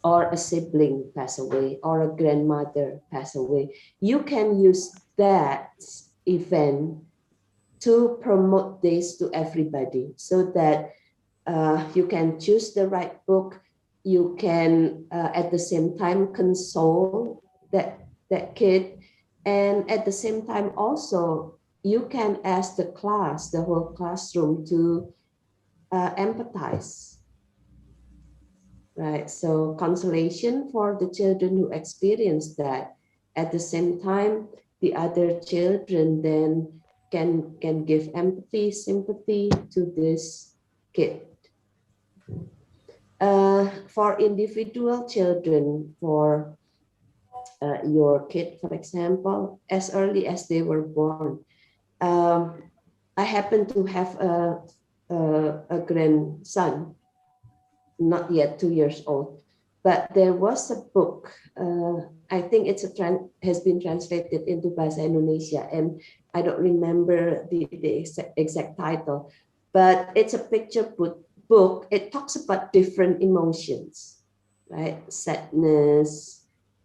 Speaker 12: Or a sibling pass away, or a grandmother pass away, you can use that event to promote this to everybody, so that you can choose the right book. You can at the same time console that kid, and at the same time also you can ask the class, the whole classroom, to empathize, right? So consolation for the children who experience that. At the same time, the other children then can give empathy, sympathy to this kid. For individual children, for your kid, for example, as early as they were born. I happen to have a grandson, not yet 2 years old, but there was a book, I think has been translated into Bahasa Indonesia, and I don't remember the exact title, but it's a picture book. It talks about different emotions, right? Sadness,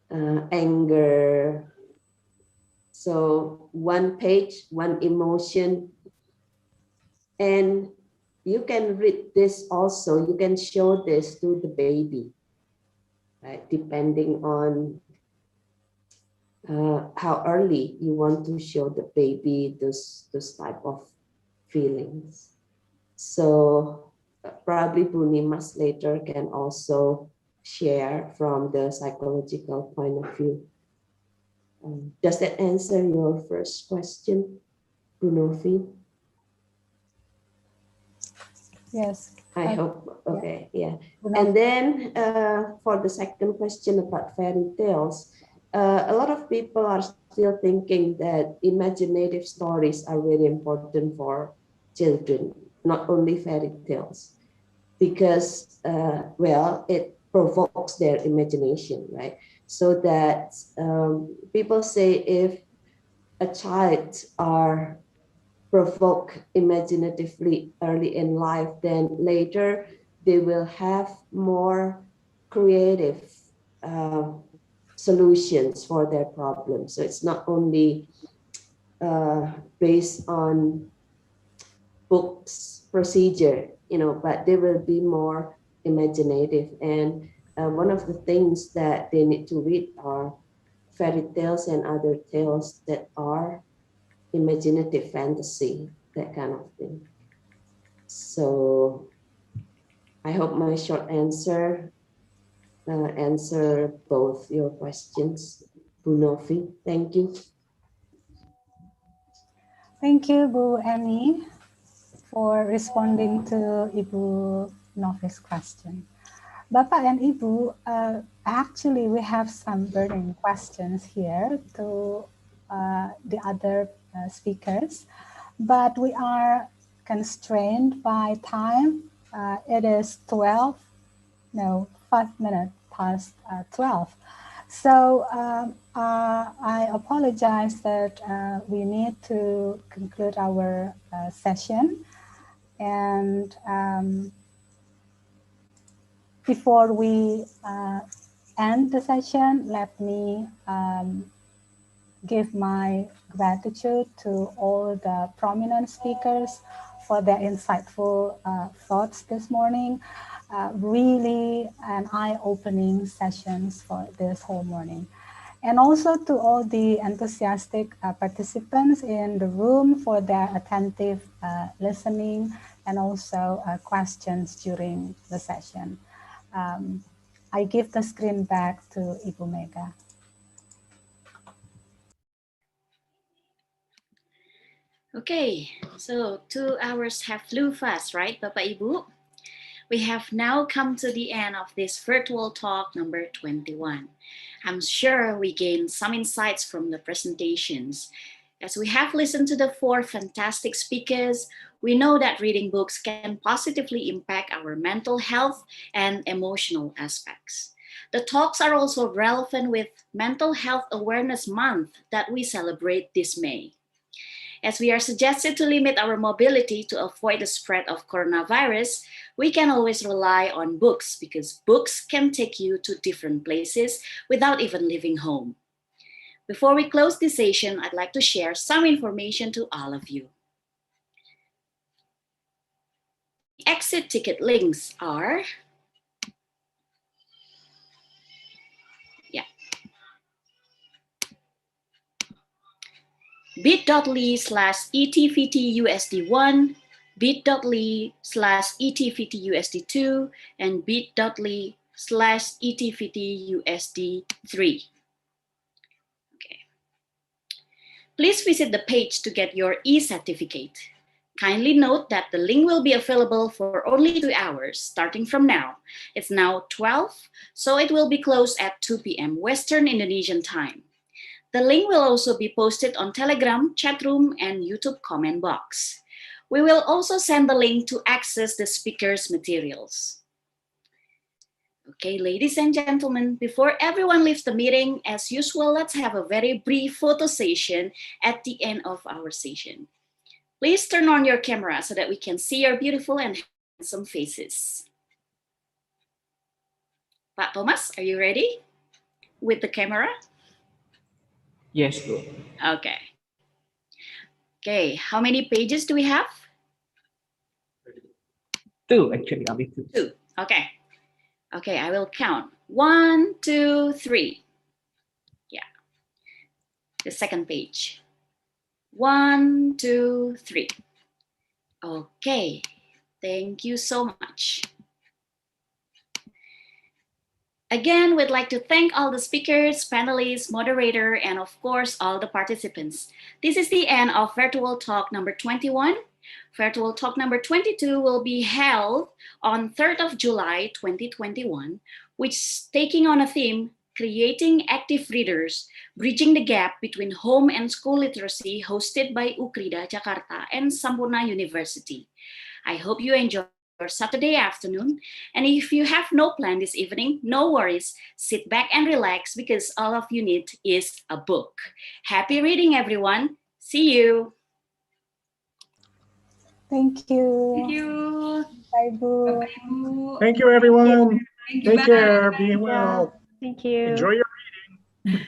Speaker 12: anger. So one page, one emotion, and you can read this also. You can show this to the baby, right? Depending on how early you want to show the baby those type of feelings. So probably Bu Nimas later can also share from the psychological point of view. Does that answer your first question, Bu Novi?
Speaker 7: Yes.
Speaker 12: I hope, okay, yeah. And then for the second question about fairy tales, a lot of people are still thinking that imaginative stories are very important for children, not only fairy tales, because, well, it provokes their imagination, right? So that people say if a child are provoke imaginatively early in life, then later they will have more creative solutions for their problems. So it's not only based on books procedure, but they will be more imaginative. And one of the things that they need to read are fairy tales and other tales that are imaginative fantasy, that kind of thing. So I hope my short answer answer both your questions, Bu Novi. Thank you.
Speaker 7: Thank you, Bu Enny, for responding to Ibu Novi's question. Bapak and Ibu, actually we have some burning questions here to the other speakers, but we are constrained by time. It is 5 minutes past 12. So I apologize that we need to conclude our session. And before we end the session, let me give my gratitude to all the prominent speakers for their insightful thoughts this morning. Really an eye-opening sessions for this whole morning. And also to all the enthusiastic participants in the room for their attentive listening and also questions during the session. I give the screen back to Ibu Mega.
Speaker 3: Okay, so 2 hours have flew fast, right, Bapak Ibu? We have now come to the end of this virtual talk number 21. I'm sure we gained some insights from the presentations. As we have listened to the 4 fantastic speakers, we know that reading books can positively impact our mental health and emotional aspects. The talks are also relevant with Mental Health Awareness Month that we celebrate this May. As we are suggested to limit our mobility to avoid the spread of coronavirus, we can always rely on books because books can take you to different places without even leaving home. Before we close this session, I'd like to share some information to all of you. Exit ticket links are bit.ly/etvtusd1, bit.ly/etvtusd2, and bit.ly/etvtusd3. Okay. Please visit the page to get your e-certificate. Kindly note that the link will be available for only 2 hours starting from now. It's now 12, so it will be closed at 2 p.m. Western Indonesian time. The link will also be posted on Telegram, chat room, and YouTube comment box. We will also send the link to access the speaker's materials. Okay, ladies and gentlemen, before everyone leaves the meeting, as usual, let's have a very brief photo session at the end of our session. Please turn on your camera so that we can see your beautiful and handsome faces. Pak Thomas, are you ready with the camera?
Speaker 16: Yes, bro.
Speaker 3: Okay. Okay, how many pages do we have?
Speaker 16: 2, actually, only 2.
Speaker 3: 2, okay. Okay, I will count. 1, 2, 3. Yeah. The second page. 1, 2, 3. Okay, thank you so much. Again, we'd like to thank all the speakers, panelists, moderator, and of course, all the participants. This is the end of Virtual Talk number 21. Virtual Talk number 22 will be held on 3rd of July, 2021, which is taking on a theme, Creating Active Readers, Bridging the Gap Between Home and School Literacy, hosted by UKRIDA Jakarta and Sampurna University. I hope you enjoy your Saturday afternoon. And if you have no plan this evening, no worries. Sit back and relax because all of you need is a book. Happy reading, everyone. See you.
Speaker 7: Thank you.
Speaker 17: Thank you.
Speaker 7: Bye, Bu.
Speaker 6: Thank you, everyone.
Speaker 17: Thank you.
Speaker 6: Take care. Be well.
Speaker 9: Thank you.
Speaker 6: Enjoy your reading.